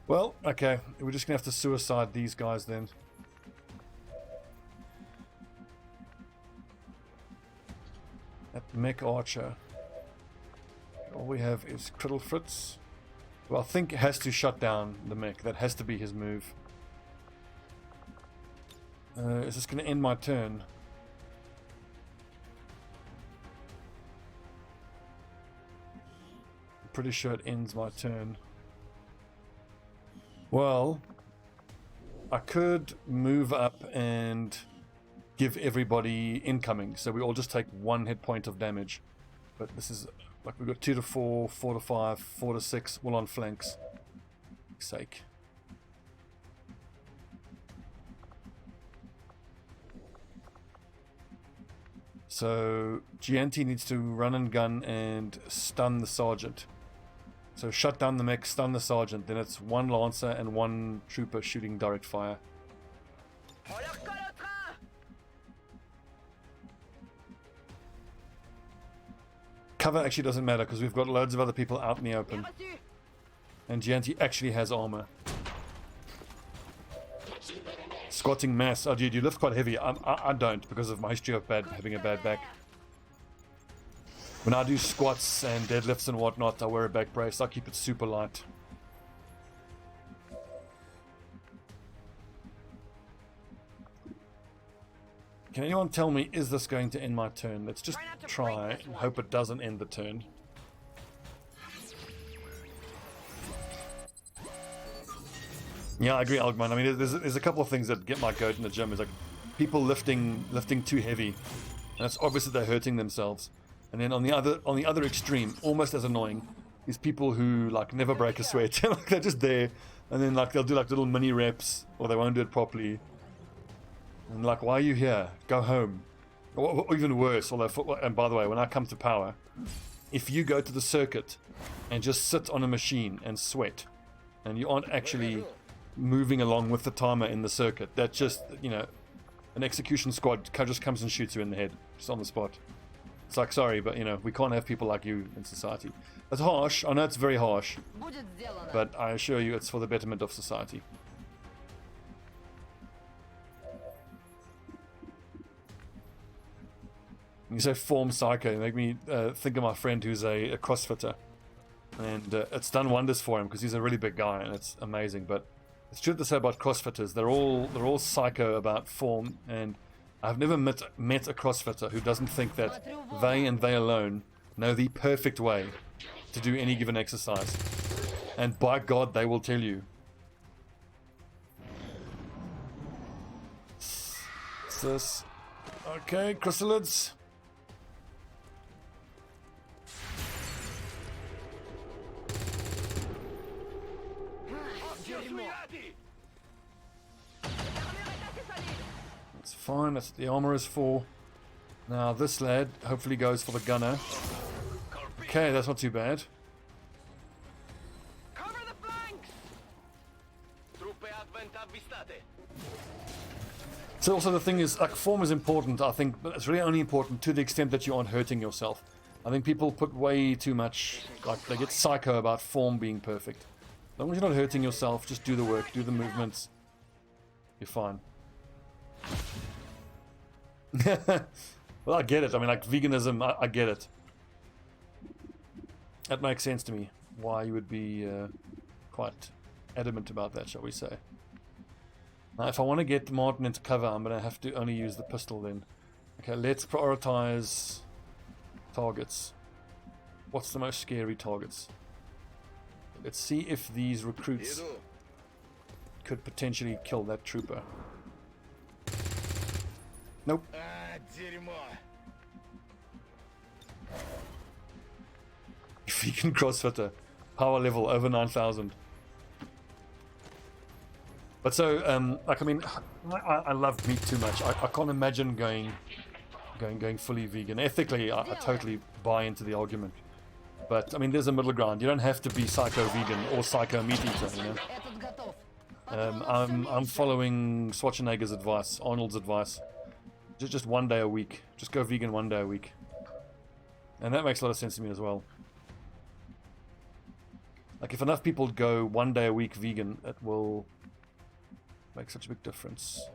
Well, okay, we're just gonna have to suicide these guys then. That mech archer. All we have is Criddle Fritz, who I think has to shut down the mech. That has to be his move. Is this gonna end my turn? I'm pretty sure it ends my turn. Well, I could move up and give everybody incoming, so we all just take 1 hit point of damage. But this is like we've got 2 to 4, 4 to 5, 4 to 6, all on flanks. For sake. So Gianti needs to run and gun and stun the sergeant. So shut down the mech, stun the sergeant, then it's 1 lancer and 1 trooper shooting direct fire. Cover actually doesn't matter because we've got loads of other people out in the open. And Gianti actually has armor. Squatting mass. Oh dude, you lift quite heavy. I don't because of my history of having a bad back. When I do squats and deadlifts and whatnot, I wear a back brace. I keep it super light. Can anyone tell me, is this going to end my turn? Let's just try and hope it doesn't end the turn. Yeah, I agree, Algman. I mean, there's a couple of things that get my goat in the gym. Is like people lifting too heavy, and that's obviously they're hurting themselves. And then on the other extreme, almost as annoying, is people who like never break a sweat. Like they're just there, and then like they'll do like little mini reps, or they won't do it properly. And like, why are you here? Go home. Or even worse, although, and by the way, when I come to power, if you go to the circuit and just sit on a machine and sweat, and you aren't actually moving along with the timer in the circuit, that just, you know, an execution squad just comes and shoots you in the head, just on the spot. It's like, sorry, but you know, we can't have people like you in society. It's harsh, I know it's very harsh, but I assure you it's for the betterment of society. You say form psycho, you make me think of my friend who's a CrossFitter. And it's done wonders for him because he's a really big guy and it's amazing. But it's true to say about CrossFitters, they're all psycho about form, and I've never met a CrossFitter who doesn't think that they and they alone know the perfect way to do any given exercise. And by God, they will tell you. What's this? Okay, chrysalids. That's fine, that's what the armor is for. Now this lad hopefully goes for the gunner. Okay, that's not too bad. Cover the flanks. So also the thing is, like, form is important, I think, but it's really only important to the extent that you aren't hurting yourself. I think people put way too much, like, they get psycho about form being perfect. As long as you're not hurting yourself, just do the work, do the movements. You're fine. Well, I get it. I mean, like, veganism, I get it. That makes sense to me. Why you would be quite adamant about that, shall we say. Now, if I want to get Martin into cover, I'm going to have to only use the pistol then. Okay, let's prioritize targets. What's the most scary targets? Let's see if these recruits could potentially kill that trooper. Nope. Vegan CrossFitter. Power level over 9,000. But so, like, I mean, I love meat too much. I can't imagine going fully vegan. Ethically, I totally buy into the argument. But, I mean, there's a middle ground. You don't have to be psycho-vegan or psycho-meat-eater, you know? I'm following Schwarzenegger's advice, Arnold's advice. Just 1 day a week. Just go vegan 1 day a week. And that makes a lot of sense to me as well. Like, if enough people go 1 day a week vegan, it will make such a big difference.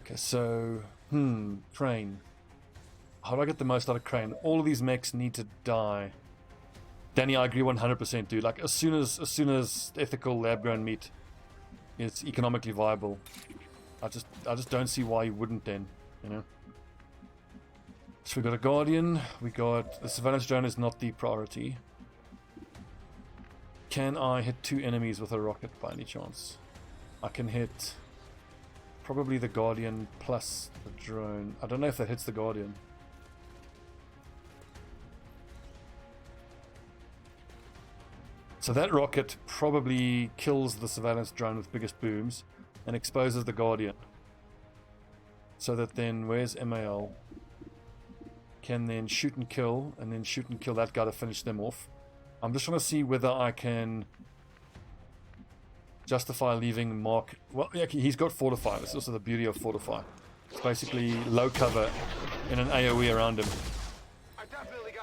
Okay, so... Crane. How do I get the most out of Crane? All of these mechs need to die. Danny, I agree 100%, dude. Like, as soon as ethical lab-grown meat is economically viable, I just don't see why you wouldn't then, you know? So we got a Guardian. We got... The surveillance drone is not the priority. Can I hit 2 enemies with a rocket by any chance? I can hit probably the Guardian plus the drone. I don't know if that hits the Guardian. So that rocket probably kills the surveillance drone with biggest booms and exposes the Guardian. So that then, where's MAL? Can then shoot and kill, and then shoot and kill that guy to finish them off. I'm just trying to see whether I can justify leaving Mark. Well, yeah, he's got Fortify. That's also the beauty of Fortify. It's basically low cover in an AoE around him.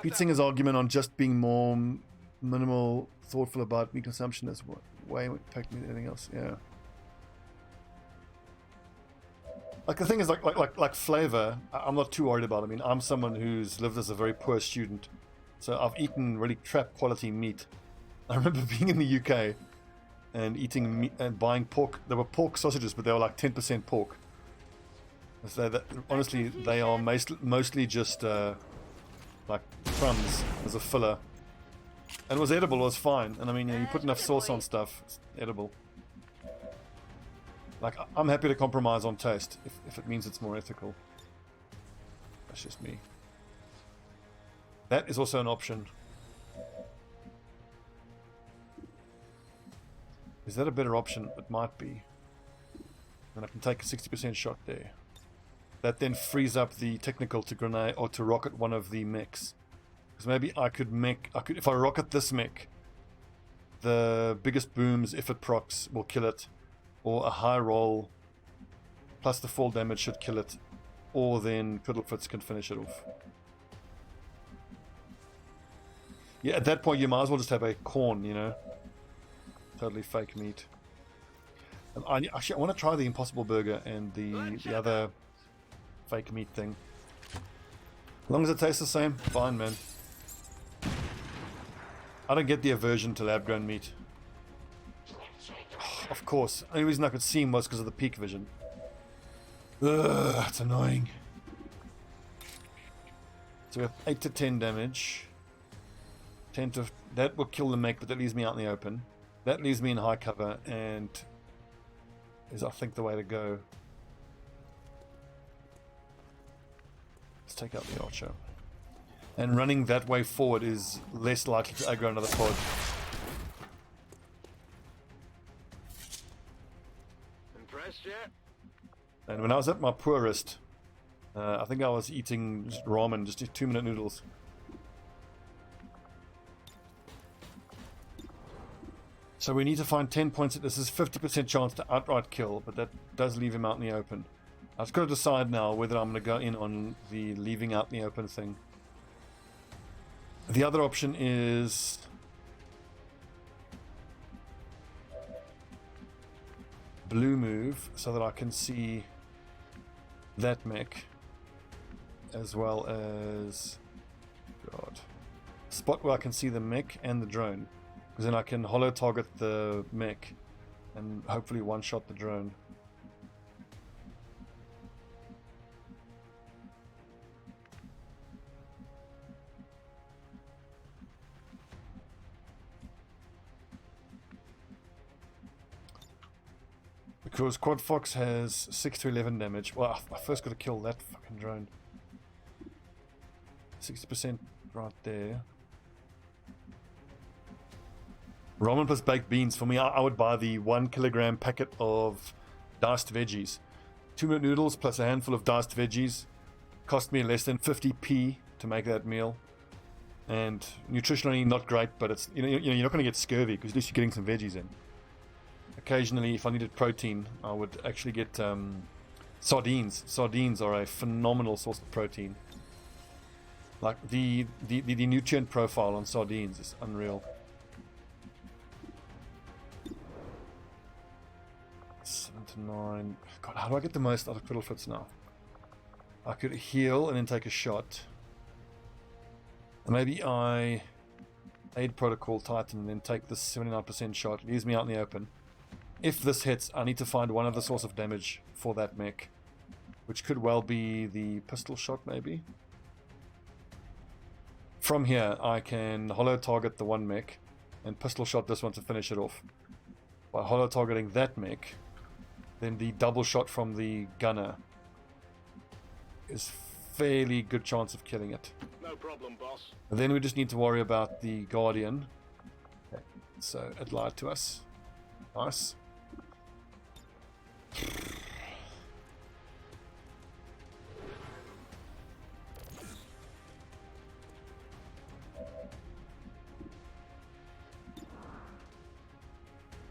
Pete Singer's argument on just being more minimal, thoughtful about meat consumption is way impacting than anything else. Yeah. Like the thing is, like flavor, I'm not too worried about. I mean, I'm someone who's lived as a very poor student, so I've eaten really crap quality meat. I remember being in the UK and eating meat and buying pork. There were pork sausages, but they were like 10% pork. So honestly, they are mostly just like crumbs as a filler. And it was edible, it was fine. And I mean, you put enough sauce on stuff, it's edible. Like, I'm happy to compromise on taste if it means it's more ethical. That's just me. That is also an option. Is that a better option? It might be. And I can take a 60% shot there. That then frees up the technical to grenade or to rocket one of the mechs. Because maybe I could if I rocket this mech, the biggest booms, if it procs, will kill it. Or a high roll plus the fall damage should kill it. Or then Fiddlefoots can finish it off. Yeah, at that point you might as well just have a corn, you know. Totally fake meat. I want to try the Impossible Burger and the other fake meat thing. As long as it tastes the same, fine, man. I don't get the aversion to lab-grown meat. Of course. The only reason I could see him was because of the peak vision. Ugh, that's annoying. So we have 8 to 10 damage. 10 to... That will kill the mech, but that leaves me out in the open. That leaves me in high cover, and is, I think, the way to go. Let's take out the Archer. And running that way forward is less likely to aggro another pod. Impressed yet? And when I was at my poorest, I think I was eating just ramen, just 2-minute noodles. So we need to find 10 points. This is 50% chance to outright kill, but that does leave him out in the open. I've just got to decide now whether I'm going to go in on the leaving out in the open thing. The other option is... blue move, so that I can see that mech, as well as... God. Spot where I can see the mech and the drone. Because then I can holo target the mech and hopefully one-shot the drone. Because Quad Fox has 6 to 11 damage. Well, I first got to kill that fucking drone. 60% right there. Ramen plus baked beans. For me, I would buy the 1 kilogram packet of diced veggies. 2-minute noodles plus a handful of diced veggies. Cost me less than 50p to make that meal. And nutritionally not great, but it's you're not going to get scurvy because at least you're getting some veggies in. Occasionally, if I needed protein, I would actually get sardines. Sardines are a phenomenal source of protein. Like the nutrient profile on sardines is unreal. 7 to 9. God, how do I get the most out of Criddle Fritz now? I could heal and then take a shot. Maybe I aid Protocol Titan and then take this 79% shot. Leaves me out in the open. If this hits, I need to find one other source of damage for that mech, which could well be the pistol shot, maybe. From here, I can hollow target the one mech and pistol shot this one to finish it off. By hollow targeting that mech, then the double shot from the gunner is fairly good chance of killing it. No problem, boss. And then we just need to worry about the Guardian. Okay. So it lied to us. Nice.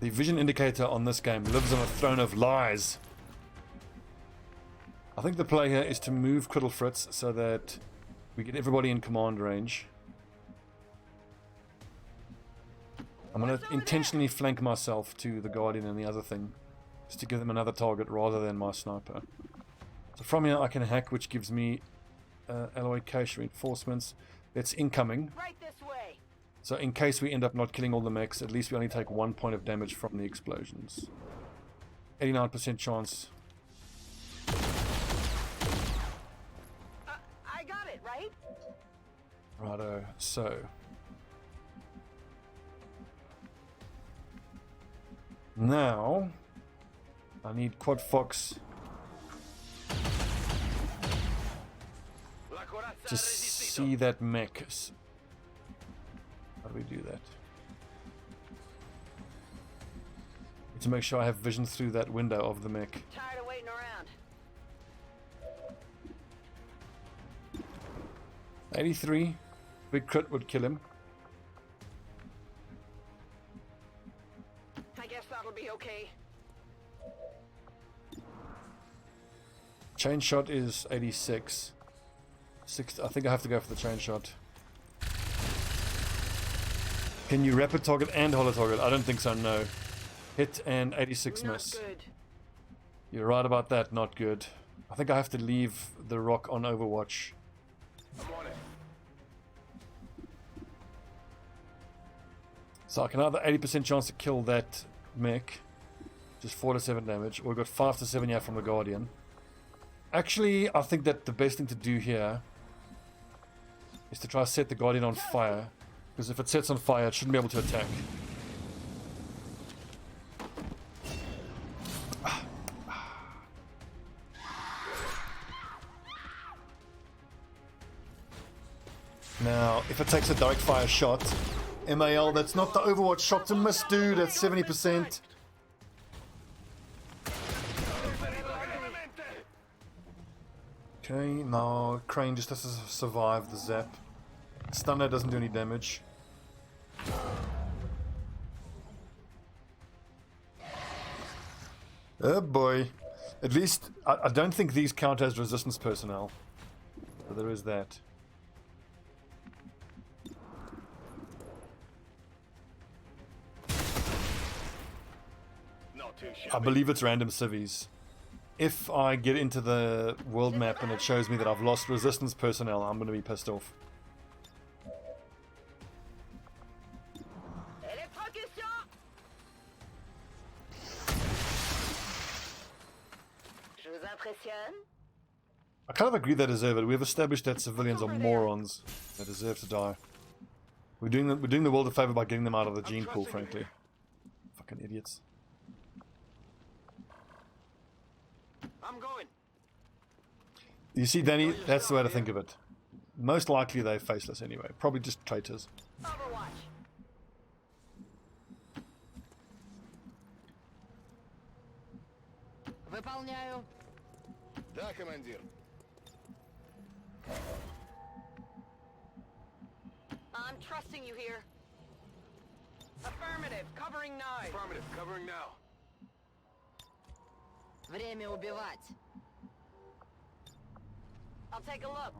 The vision indicator on this game lives on a throne of lies. I think the play here is to move Criddle Fritz so that we get everybody in command range. I'm going to intentionally flank myself to the Guardian and the other thing, just to give them another target rather than my sniper. So from here I can hack, which gives me alloy cache reinforcements. That's incoming. Right this way. So in case we end up not killing all the mechs, at least we only take 1 point of damage from the explosions. 89% chance. I got it, right? Righto, so now I need Quad Fox to see that mech. How do we do that? Need to make sure I have vision through that window of the mech. Tired of waiting around. 83. Big crit would kill him. I guess that'll be okay. Chain shot is 86. I think I have to go for the chain shot. Can you rapid target and hollow target? I don't think so, no. Hit and 86 Not miss. good. You're right about that, not good. I think I have to leave the rock on Overwatch. I'm on it. So I can either 80% chance to kill that mech, just 4 to 7 damage, or we've got 5 to 7 here from the Guardian. Actually, I think that the best thing to do here is to try to set the Guardian on fire, because if it sets on fire, it shouldn't be able to attack. Now, if it takes a direct fire shot, MAL, that's not the Overwatch shot to miss, dude, at 70%. Okay, now Crane just has to survive the zap. Stunner doesn't do any damage. Oh boy. At least, I don't think these count as resistance personnel. So there is that. Not too shabby. I believe it's random civvies. If I get into the world map and it shows me that I've lost resistance personnel, I'm going to be pissed off. Electrocution! Je vous impressionne? I kind of agree they deserve it. We've established that civilians are morons. They deserve to die. We're doing the world a favor by getting them out of the gene pool, frankly. Fucking idiots. I'm going. You see, Danny, that's the way to think of it. Most likely they're faceless anyway. Probably just traitors. Overwatch. Выполняю. Да, командир. I'm trusting you here. Affirmative. Covering now. Affirmative. Covering now. Время убивать. I'll take a look.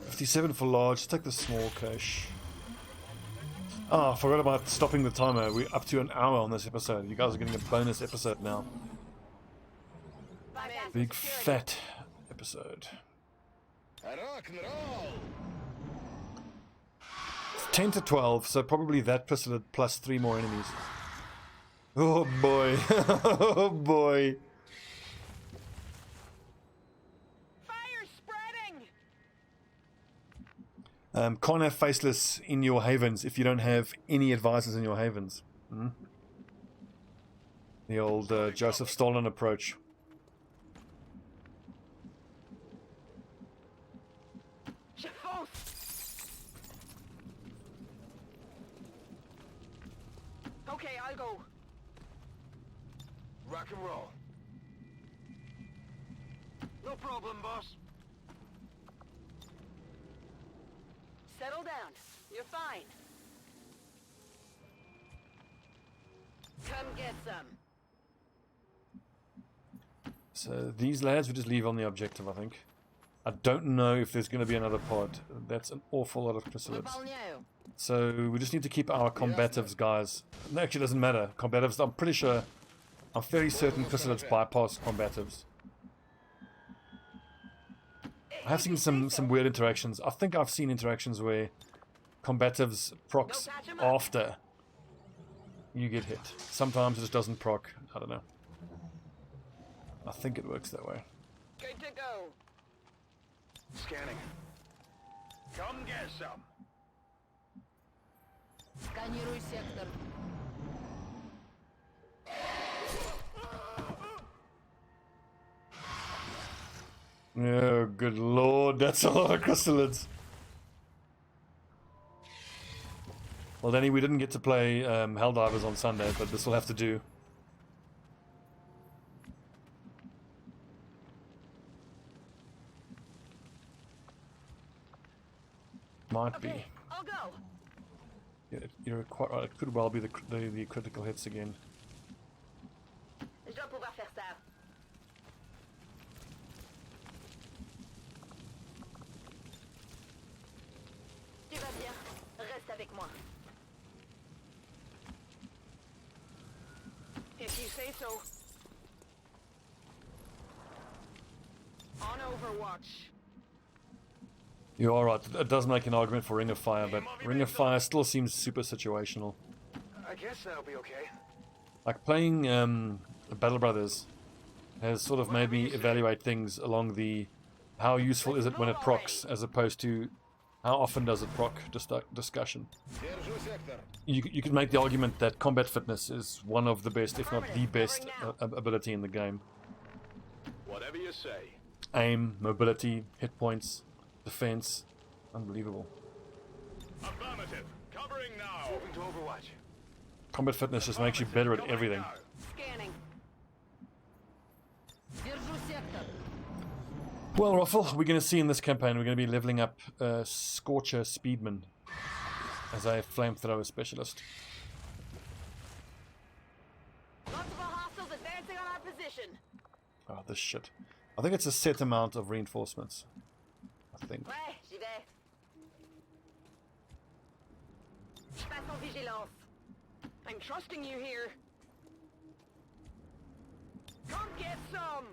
$57 for large. Take the small cache. Oh, I forgot about stopping the timer. We're up to an hour on this episode. You guys are getting a bonus episode now. Big fat episode. Rock and roll. It's 10 to 12, so probably that pistol plus 3 more enemies. Oh boy. Oh boy. Fire spreading. Can't have faceless in your havens if you don't have any advisors in your havens. The old Joseph Stalin approach. Je fonce. Okay, I'll go. Rock and roll. No problem, boss. Settle down. You're fine. Come get some. So these lads we just leave on the objective, I think. I don't know if there's going to be another pod. That's an awful lot of chrysalids. Выполняю. So we just need to keep our combatives, guys. It actually doesn't matter. Combatives, I'm pretty sure, I'm fairly certain chrysalids bypass combatives. I have seen some weird interactions. I think I've seen interactions where combatives procs after you get hit. Sometimes it just doesn't proc. I don't know. I think it works that way. Good to go. Scanning. Come get some. Сканирую сектор. Oh, good lord, that's a lot of chrysalids. Well, Danny, we didn't get to play Helldivers on Sunday, but this will have to do. Might be. Okay, I'll go. Yeah, you're quite right. It could well be the critical hits again. Je dois pouvoir faire ça. Tu vas bien. Reste avec moi. If you say so. On Overwatch. You are right. It does make an argument for Ring of Fire, but Ring of Fire still seems super situational. I guess that'll be okay. Like playing Battle Brothers has sort of made me evaluate things along the how useful is it when it procs as opposed to how often does it proc discussion. Держу сектор. You could make the argument that combat fitness is one of the best, if not the best, ability in the game. Whatever you say. Aim, mobility, hit points, defense, unbelievable. Affirmative. Covering now. Moving to Overwatch. Combat fitness just makes you better at everything. Scanning. Держу сектор. Well, Ruffle, we're going to see in this campaign, we're going to be leveling up Scorcher Speedman as a flamethrower specialist. Multiple hostiles advancing on our position. Oh, this shit. I think it's a set amount of reinforcements. I think. Ouais, j'y vais. Je passe en vigilance. I'm trusting you here. Come get some.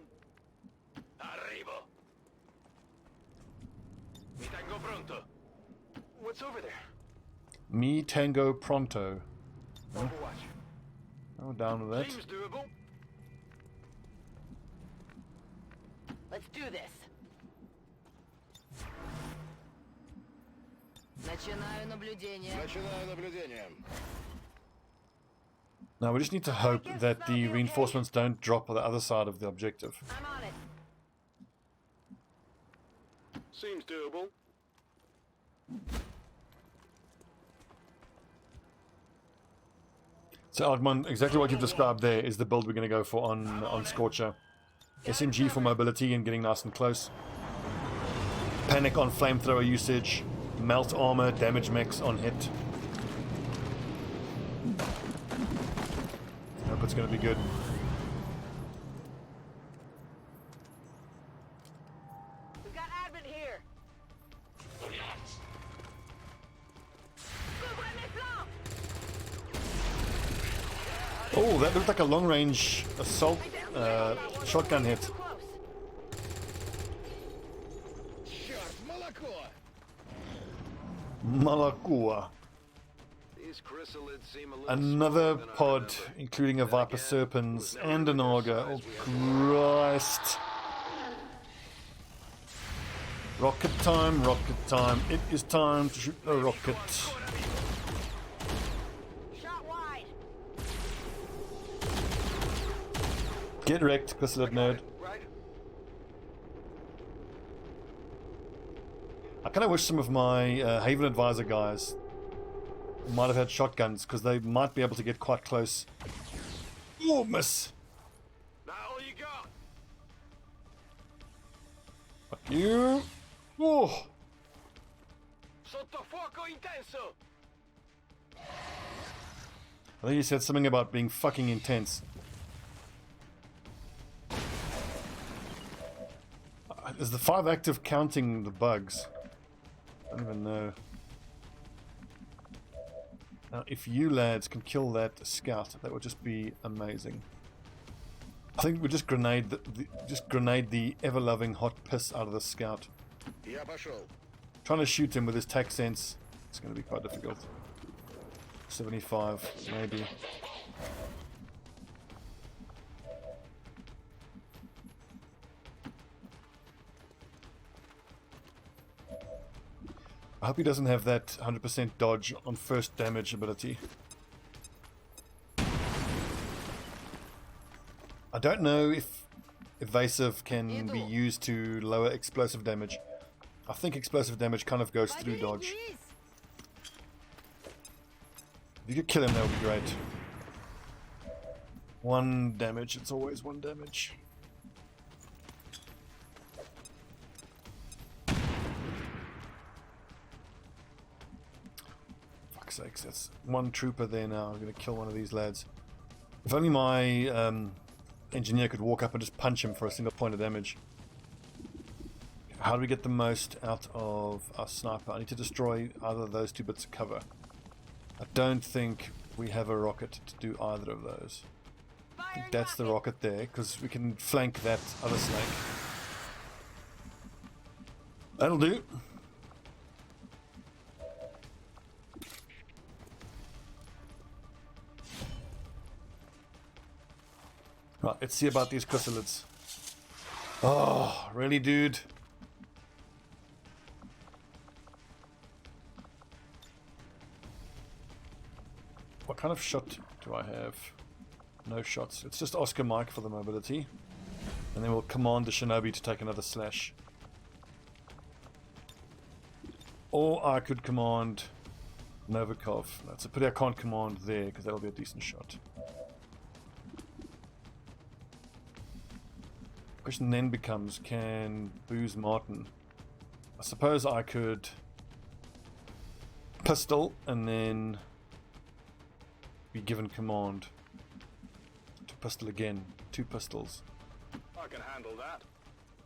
Arrivo. Mi tengo pronto. What's over there? Me Tango Pronto. Overwatch. Oh, down with that. Seems doable. Let's do this. Начинаю наблюдение. Начинаю наблюдение. Now we just need to hope that the reinforcements don't drop on the other side of the objective. I'm on it. Seems doable. So Armand, exactly what you've described there is the build we're going to go for on Scorcher. SMG for mobility and getting nice and close. Panic on flamethrower usage. Melt armor, damage mechs on hit. I hope it's going to be good. We've got admin here. Oh, that looked like a long-range assault shotgun hit. Too close. Malakua. These chrysalids seem a little Another smaller than I pod, remember. including a Then Viper again, Serpens who's ever and an been their Auger. size, Oh, we have Christ. Rocket time, rocket time. It is time to shoot a rocket. Shot wide. Get wrecked, Chrysalid nerd. Right? I kind of wish some of my Haven Advisor guys might have had shotguns, because they might be able to get quite close. Oh, miss. Now all you got. Fuck you. Oh. Sotto fuoco intenso. I think you said something about being fucking intense. Is the 5 active counting the bugs? I don't even know. Now, if you lads can kill that scout, that would just be amazing. I think we just grenade the ever-loving hot piss out of the scout. Я пошел. Trying to shoot him with his tac sense, it's going to be quite difficult. 75, maybe. I hope he doesn't have that 100% dodge on first damage ability. I don't know if evasive can be used to lower explosive damage. I think explosive damage kind of goes through dodge. If you could kill him, that would be great. 1 damage, it's always 1 damage. Fuck's sakes, that's 1 trooper there now. I'm gonna kill one of these lads. If only my engineer could walk up and just punch him for a single point of damage. How do we get the most out of our sniper? I need to destroy either of those 2 bits of cover. I don't think we have a rocket to do either of those. I think that's the rocket there, because we can flank that other snake. That'll do. Right, let's see about these chrysalids. Oh, really, dude? What kind of shot do I have? No shots. It's just Oscar Mike for the mobility. And then we'll command the Shinobi to take another slash. Or I could command Novikov. That's a pity I can't command there, because that'll be a decent shot. Question then becomes, can Booze Martin? I suppose I could pistol and then be given command to pistol again. 2 pistols. I can handle that.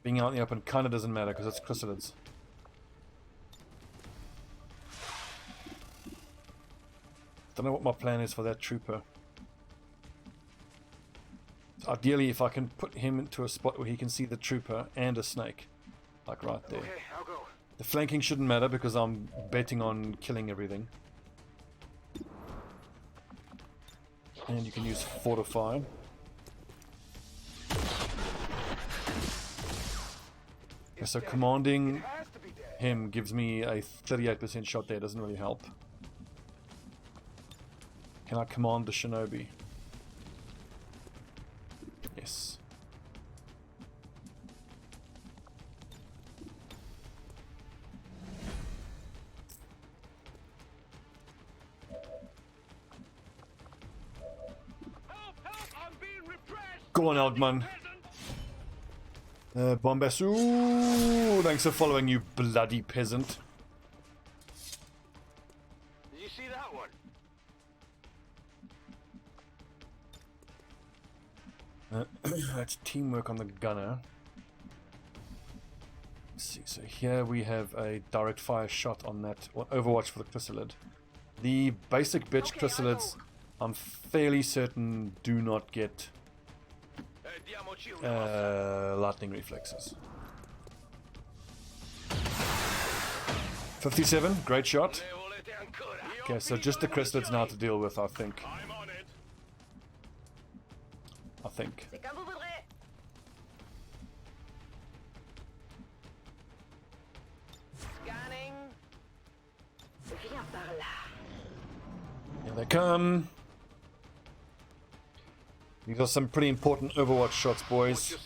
Being out in the open kind of doesn't matter because it's chrysalids. Don't know what my plan is for that trooper. Ideally, if I can put him into a spot where he can see the trooper and a snake, like right there. Okay, I'll go. The flanking shouldn't matter because I'm betting on killing everything. And you can use Fortify. Okay, so commanding Has to be dead. him gives me a 38% shot there, doesn't really help. Can I command the Shinobi? Yes. Go on, Eldman. Bombasu, thanks for following, you bloody peasant. Did you see that one? That's teamwork on the gunner. Let's see, so here we have a direct fire shot on that Overwatch for the chrysalid. The basic bitch chrysalids, I'm fairly certain, do not get lightning reflexes. 57, great shot. Okay, so just the chrysalids now to deal with, I think. C'est comme vous voudrez. Scanning. Viens par là. Here they come. These are some pretty important Overwatch shots, boys.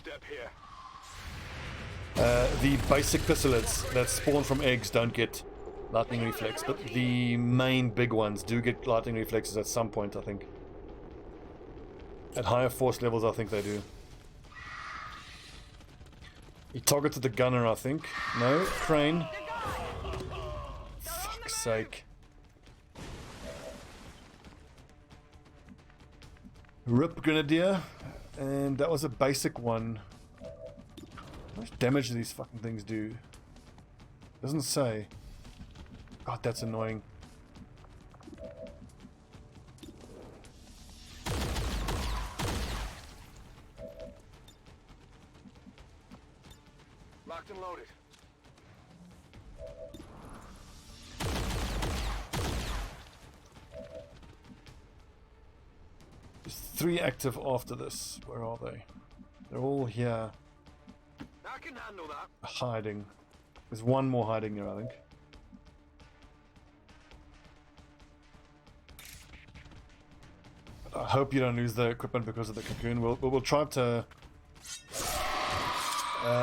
The basic chrysalids that spawn from eggs don't get lightning reflex, but the main big ones do get lightning reflexes at some point, I think. At higher force levels, I think they do. He targeted the gunner, I think. No, crane. Fuck's sake. Rip Grenadier, and that was a basic one. How much damage do these fucking things do? Doesn't say. God, that's annoying. Locked and loaded. There's 3 active after this. Where are they? They're all here. I can handle that. Hiding. There's one more hiding here, I think. I hope you don't lose the equipment because of the cocoon. We'll try to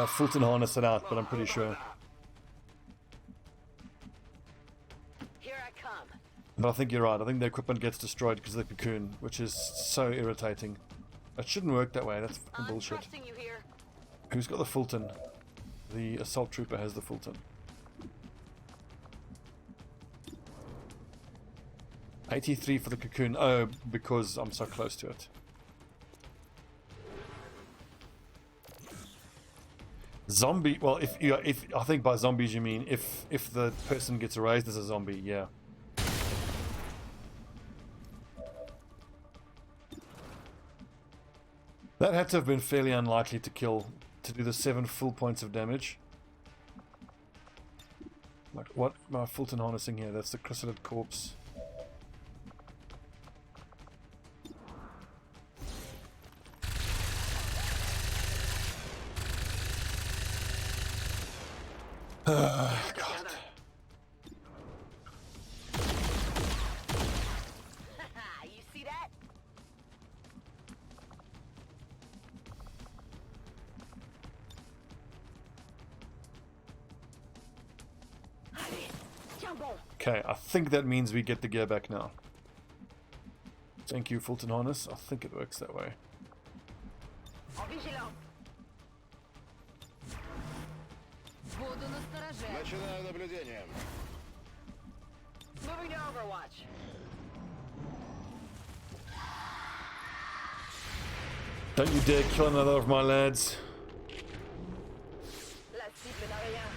Fulton harness it out, but I'm pretty sure. Here I come. But I think you're right. I think the equipment gets destroyed because of the cocoon, which is so irritating. It shouldn't work that way. That's fucking I'm bullshit. trusting you here. Who's got the Fulton? The assault trooper has the Fulton. 83 for the cocoon. Oh, because I'm so close to it. Zombie. Well, if I think by zombies you mean if the person gets raised as a zombie, yeah. That had to have been fairly unlikely to kill, to do the 7 full points of damage. Like, what am I Fulton harnessing here? That's the chrysalid corpse. God. You see that? Okay, I think that means we get the gear back now. Thank you, Fulton Harness. I think it works that way. En vigilance. Буду настороже. Начинаю наблюдение. Moving to Overwatch. Don't you dare kill another of my lads. La cible n'a rien.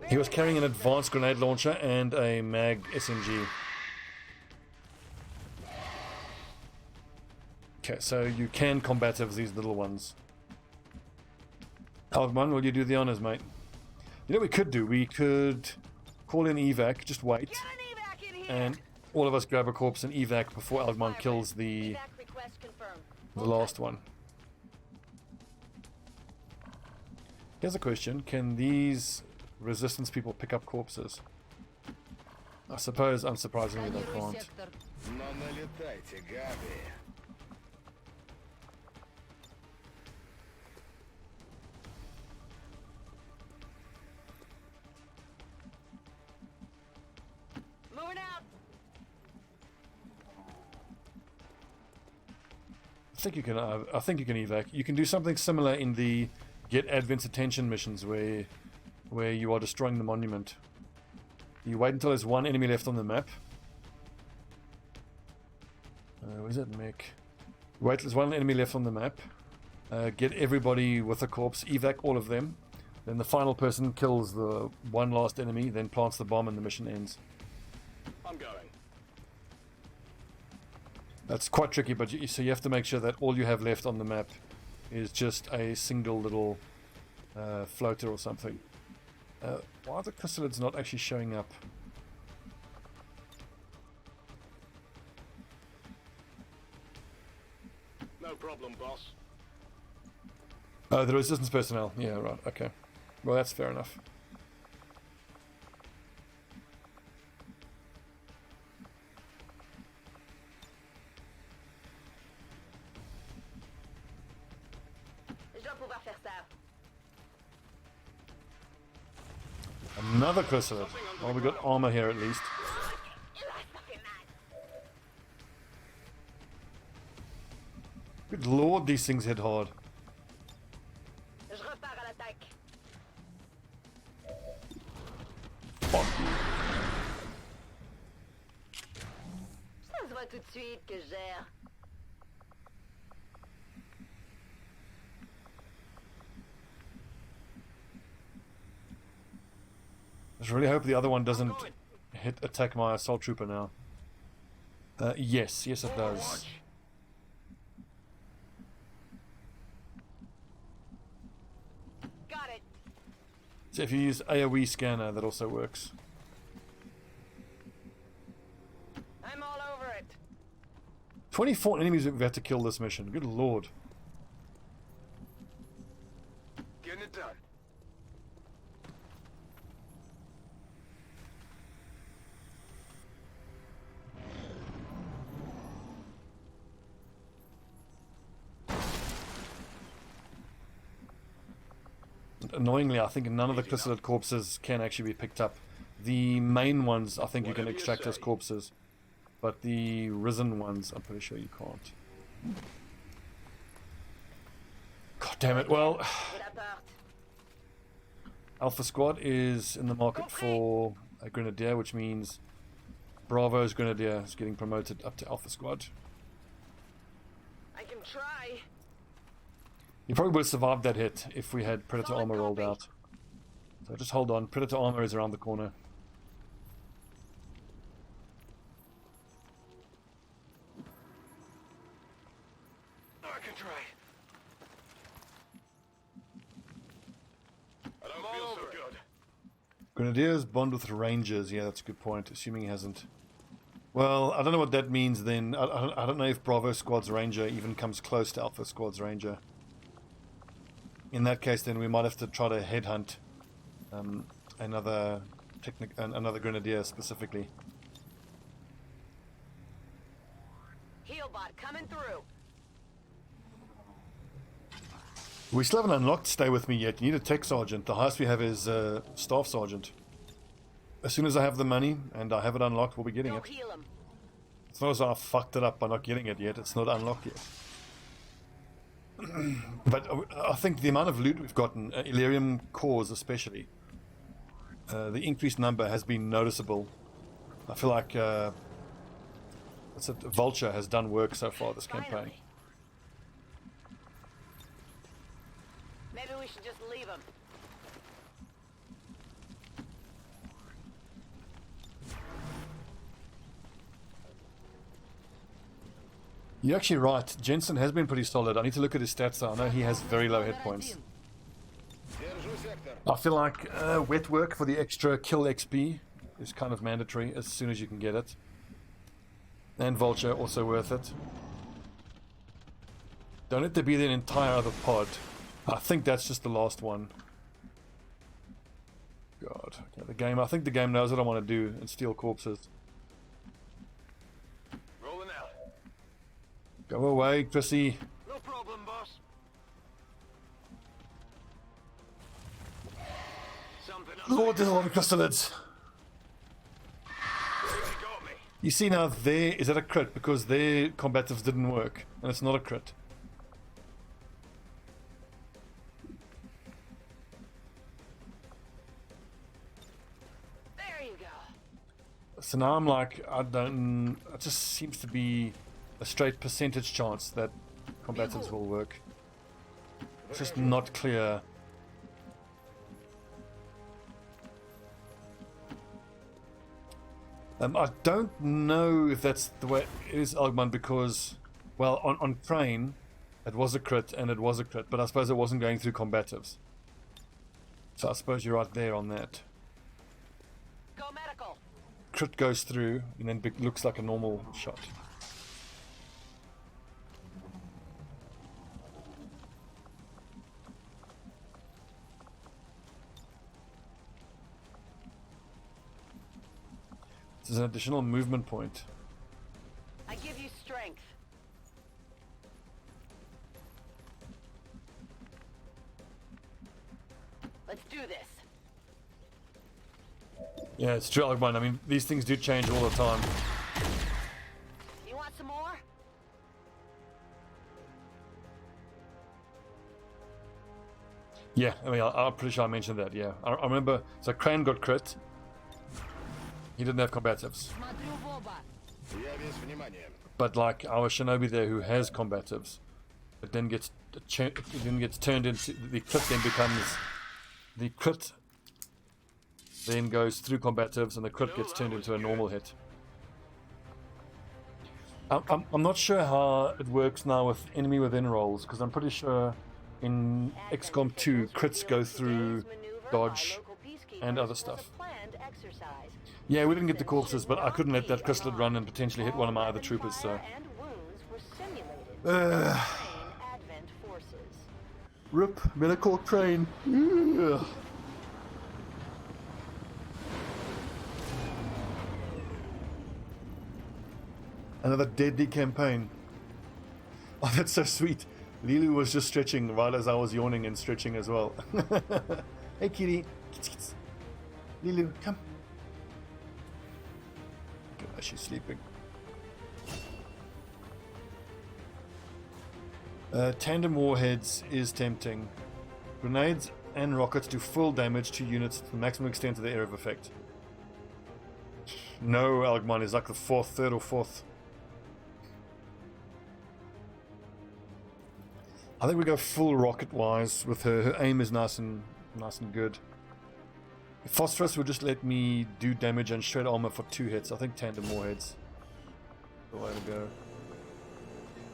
He was carrying an advanced grenade launcher and a mag SMG. Okay, so you can combat these little ones. Alvman, will you do the honors, mate? You know what we could do? We could call in evac, just wait, Get an evac in here. and all of us grab a corpse and evac before Alvman kills the Evac request confirmed. last one. Here's a question. Can these resistance people pick up corpses? I suppose, unsurprisingly, they can't. Но налетайте, Габи. I think you can evac. You can do something similar in the get Advent's attention missions where you are destroying the monument. You wait until there's one enemy left on the map. Where's that mech? Wait, there's one enemy left on the map. Get everybody with a corpse, evac all of them. Then the final person kills the one last enemy, then plants the bomb and the mission ends. I'm going. That's quite tricky, but so you have to make sure that all you have left on the map is just a single little floater or something. Why are the chrysalids not actually showing up? No problem, boss. Oh, the resistance personnel. Yeah, right. Okay. Well, that's fair enough. Je dois pouvoir faire ça. Another chrysalid. Well, we got armor here at least. Good lord, these things hit hard. Je repars à l'attaque. Fuck you. Ça se voit tout de suite que je gère. I just really hope the other one doesn't attack my assault trooper now. Yes it does. Got it. So if you use AoE scanner, that also works. I'm all over it. 24 enemies we've had to kill this mission. Good lord. Getting it done. Annoyingly, I think none of the chrysalid corpses can actually be picked up. The main ones, I think you can extract as corpses. But the risen ones, I'm pretty sure you can't. God damn it. Well, Alpha Squad is in the market for a Grenadier, which means Bravo's Grenadier is getting promoted up to Alpha Squad. I can try. You probably would have survived that hit if we had Predator armor rolled out. So just hold on. Predator armor is around the corner. I can try. I don't feel so good. Grenadiers bond with Rangers. Yeah, that's a good point. Assuming he hasn't. Well, I don't know what that means then. I don't know if Bravo Squad's Ranger even comes close to Alpha Squad's Ranger. In that case, then we might have to try to headhunt another Grenadier specifically. Healbot coming through. We still haven't unlocked Stay With Me yet. You need a tech sergeant. The highest we have is staff sergeant. As soon as I have the money and I have it unlocked, we'll be getting Go it. heal him. It's not as though I fucked it up by not getting it yet. It's not unlocked yet. But I think the amount of loot we've gotten, Illyrium cores especially, the increased number has been noticeable. I feel like Vulture has done work so far this campaign. Finally. Maybe we should just leave him. You're actually right. Jensen has been pretty solid. I need to look at his stats though. I know he has very low hit points. I feel like wet work for the extra kill XP is kind of mandatory as soon as you can get it. And Vulture, also worth it. Don't let there be an entire other pod. I think that's just the last one. God. Okay, I think the game knows what I want to do and steal corpses. Rolling out. Go away, Chrissy. No problem, boss. Something up. Lord, there's a lot of chrysalids. They got me. You see now, is that a crit? Because their combatives didn't work. And it's not a crit. So now I'm like, I don't. It just seems to be a straight percentage chance that combatives will work. It's just not clear. I don't know if that's the way it is, Algman, because, well, on Crane, it was a crit and it was a crit, but I suppose it wasn't going through combatives. So I suppose you're right there on that. Go medical. Crit goes through and then looks like a normal shot. This is an additional movement point. I give you strength. Let's do this. Yeah, it's true, Algman. I mean, these things do change all the time. You want some more? Yeah, I mean, I'm pretty sure I mentioned that, yeah. I remember, so Crane got crit. He didn't have combatives. But like our Shinobi there who has combatives, it then gets turned into, the crit then becomes, the crit then goes through combatives and the crit gets turned into a normal hit. I'm not sure how it works now with enemy within rolls, because I'm pretty sure in XCOM2 crits go through dodge and other stuff. Yeah, we didn't get the corpses, but I couldn't let that crystalid run and potentially hit one of my other troopers, so... Rip, medical crane. Ugh. Another deadly campaign. Oh, that's so sweet. Lilu was just stretching right as I was yawning and stretching as well. Hey, kitty. Kits, kits. Lilu, come. Okay, she's sleeping. Tandem warheads is tempting. Grenades and rockets do full damage to units to the maximum extent of their area of effect. No, Algman is like the third or fourth. I think we go full rocket-wise with her. Her aim is nice and good. Phosphorus will just let me do damage and shred armor for 2 hits. I think tandem warheads. The way to go.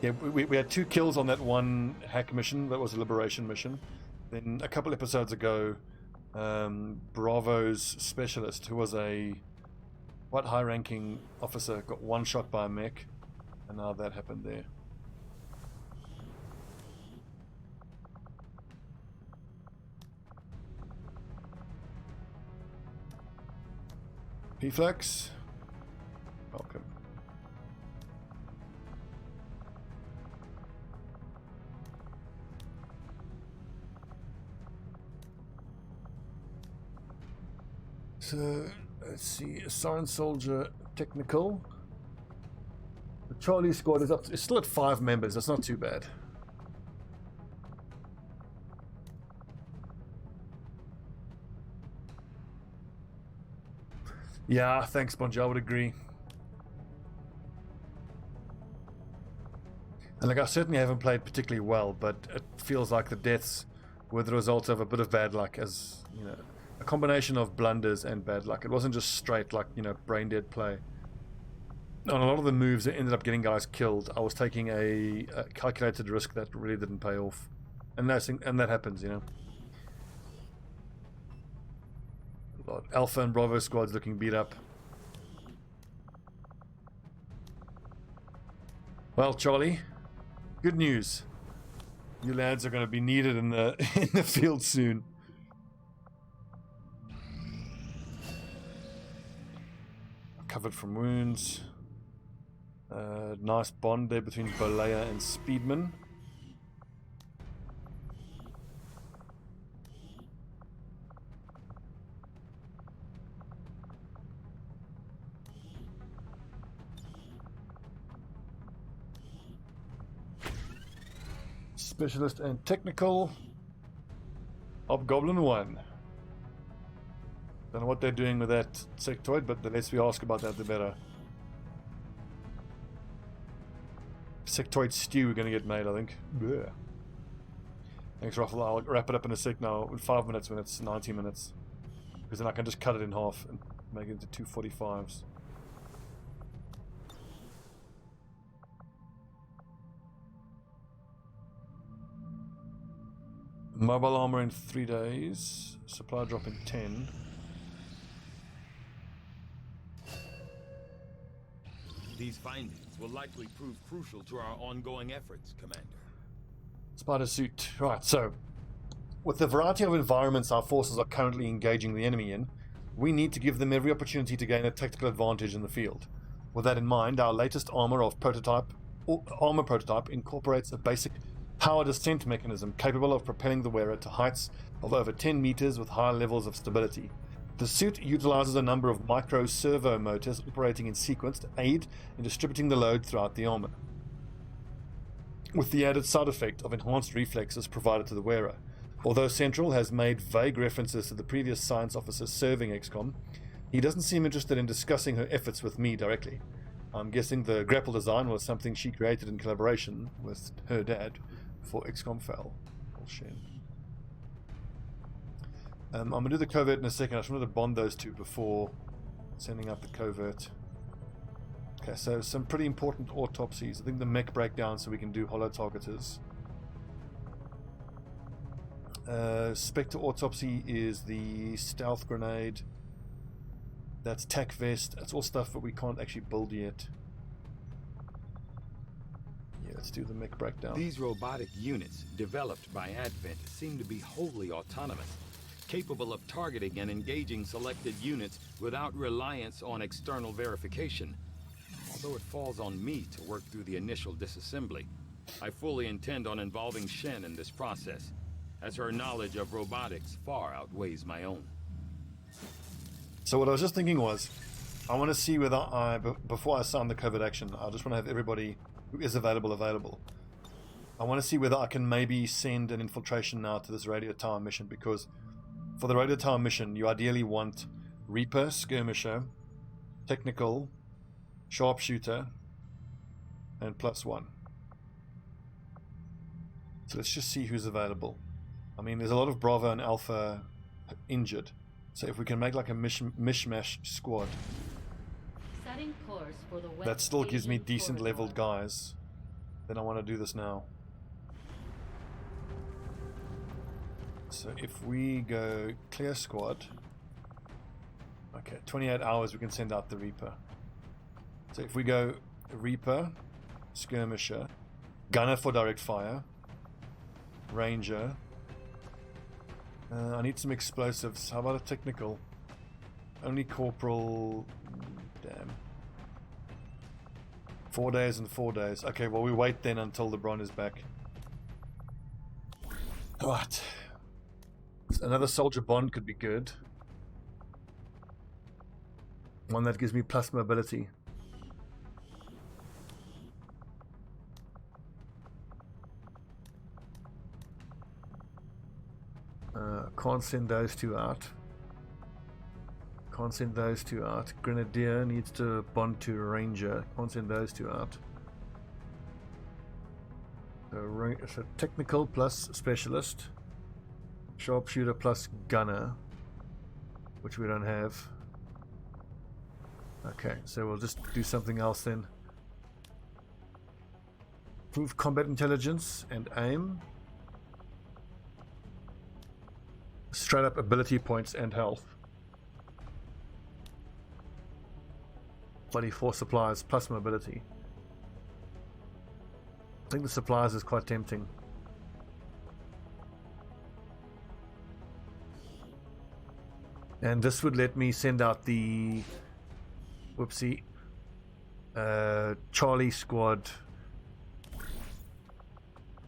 Yeah, we had 2 kills on that one hack mission. That was a liberation mission. Then a couple episodes ago, Bravo's specialist, who was a quite high-ranking officer, got one shot by a mech, and now that happened there. P-Flex, welcome. So, let's see, Assigned Soldier Technical. The Charlie squad is up to, it's still at 5 members, that's not too bad. Yeah, thanks, Bonji, I would agree. And like, I certainly haven't played particularly well, but it feels like the deaths were the result of a bit of bad luck, as, you know, a combination of blunders and bad luck. It wasn't just straight, like, you know, brain dead play. On a lot of the moves that ended up getting guys killed, I was taking a calculated risk that really didn't pay off. And that happens, you know. Alpha and Bravo squads looking beat up. Well, Charlie, good news. You lads are going to be needed in the field soon. Covered from wounds. Nice bond there between Balea and Speedman. Specialist and technical. Hobgoblin 1. Don't know what they're doing with that sectoid, but the less we ask about that, the better. Sectoid stew we're going to get made, I think. Blech. Thanks, Ruffle. I'll wrap it up in a sec now, in 5 minutes when it's 90 minutes. Because then I can just cut it in half and make it into 245s. Mobile armor in 3 days. Supply drop in 10. These findings will likely prove crucial to our ongoing efforts, Commander. Spider suit. Right, so with the variety of environments our forces are currently engaging the enemy in, we need to give them every opportunity to gain a tactical advantage in the field. With that in mind, our latest armor prototype incorporates a basic power descent mechanism capable of propelling the wearer to heights of over 10 meters with high levels of stability. The suit utilizes a number of micro servo motors operating in sequence to aid in distributing the load throughout the armor, with the added side effect of enhanced reflexes provided to the wearer. Although Central has made vague references to the previous science officer serving XCOM, he doesn't seem interested in discussing her efforts with me directly. I'm guessing the grapple design was something she created in collaboration with her dad before XCOM fell. Bullshit. I'm going to do the covert in a second. I just wanted to bond those two before sending out the covert. Okay, so some pretty important autopsies. I think the mech breakdown so we can do holo targeters. Spectre autopsy is the stealth grenade. That's tac vest. That's all stuff that we can't actually build yet. Yeah, let's do the mech breakdown. These robotic units, developed by Advent, seem to be wholly autonomous, capable of targeting and engaging selected units without reliance on external verification. Although it falls on me to work through the initial disassembly, I fully intend on involving Shen in this process, as her knowledge of robotics far outweighs my own. So what I was just thinking was, I want to see whether before I sign the covert action, I just want to have everybody who is available. I want to see whether I can maybe send an infiltration now to this radio tower mission, because for the radio tower mission, you ideally want Reaper, Skirmisher, Technical, Sharpshooter, and +1. So let's just see who's available. I mean, there's a lot of Bravo and Alpha injured. So if we can make like a mishmash squad, Setting course for the that still gives me West decent Asian leveled corridor. guys, then I want to do this now. So if we go clear squad, okay, 28 hours we can send out the Reaper. So if we go Reaper, Skirmisher, Gunner for direct fire, Ranger, I need some explosives. How about a technical? Only corporal. Damn. 4 days and 4 days. Okay, well we wait then until the Bron is back. Right. Another soldier bond could be good. One that gives me plus mobility. Can't send those two out. Can't send those two out. Grenadier needs to bond to Ranger. Can't send those two out. So technical plus specialist. Sharpshooter plus gunner, which we don't have. Okay, so we'll just do something else then. Improve combat intelligence and aim. Straight up ability points and health. 24 supplies plus mobility. I think the supplies is quite tempting. And this would let me send out the whoopsie Charlie squad.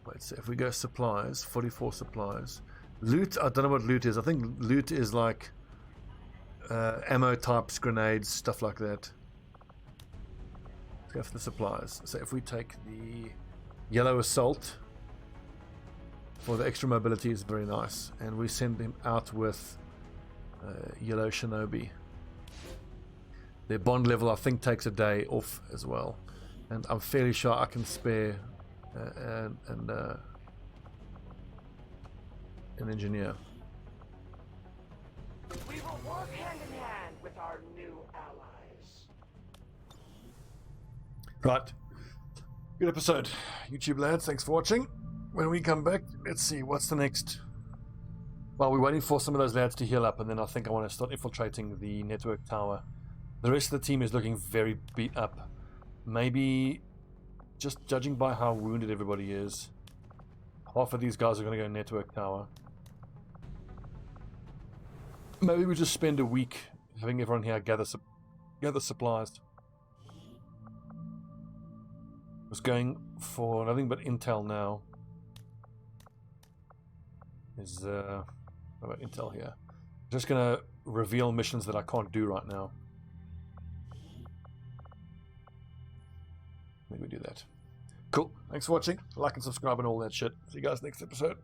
Wait, so if we go supplies, 44 supplies. Loot, I don't know what loot is. I think loot is like ammo types, grenades, stuff like that. Let's go for the supplies. So if we take the yellow assault for the extra mobility, is very nice. And we send him out with yellow Shinobi. Their bond level, I think, takes a day off as well, and I'm fairly sure I can spare an engineer. We will work hand in hand with our new allies. Right, good episode, YouTube lads. Thanks for watching. When we come back, let's see what's the next. Well, we're waiting for some of those lads to heal up, and then I think I want to start infiltrating the network tower. The rest of the team is looking very beat up. Maybe, just judging by how wounded everybody is, half of these guys are going to go network tower. Maybe we just spend a week having everyone here gather supplies. I was going for nothing but intel now. Is what about intel here? Just going to reveal missions that I can't do right now. Maybe we do that. Cool. Thanks for watching. Like and subscribe and all that shit. See you guys next episode.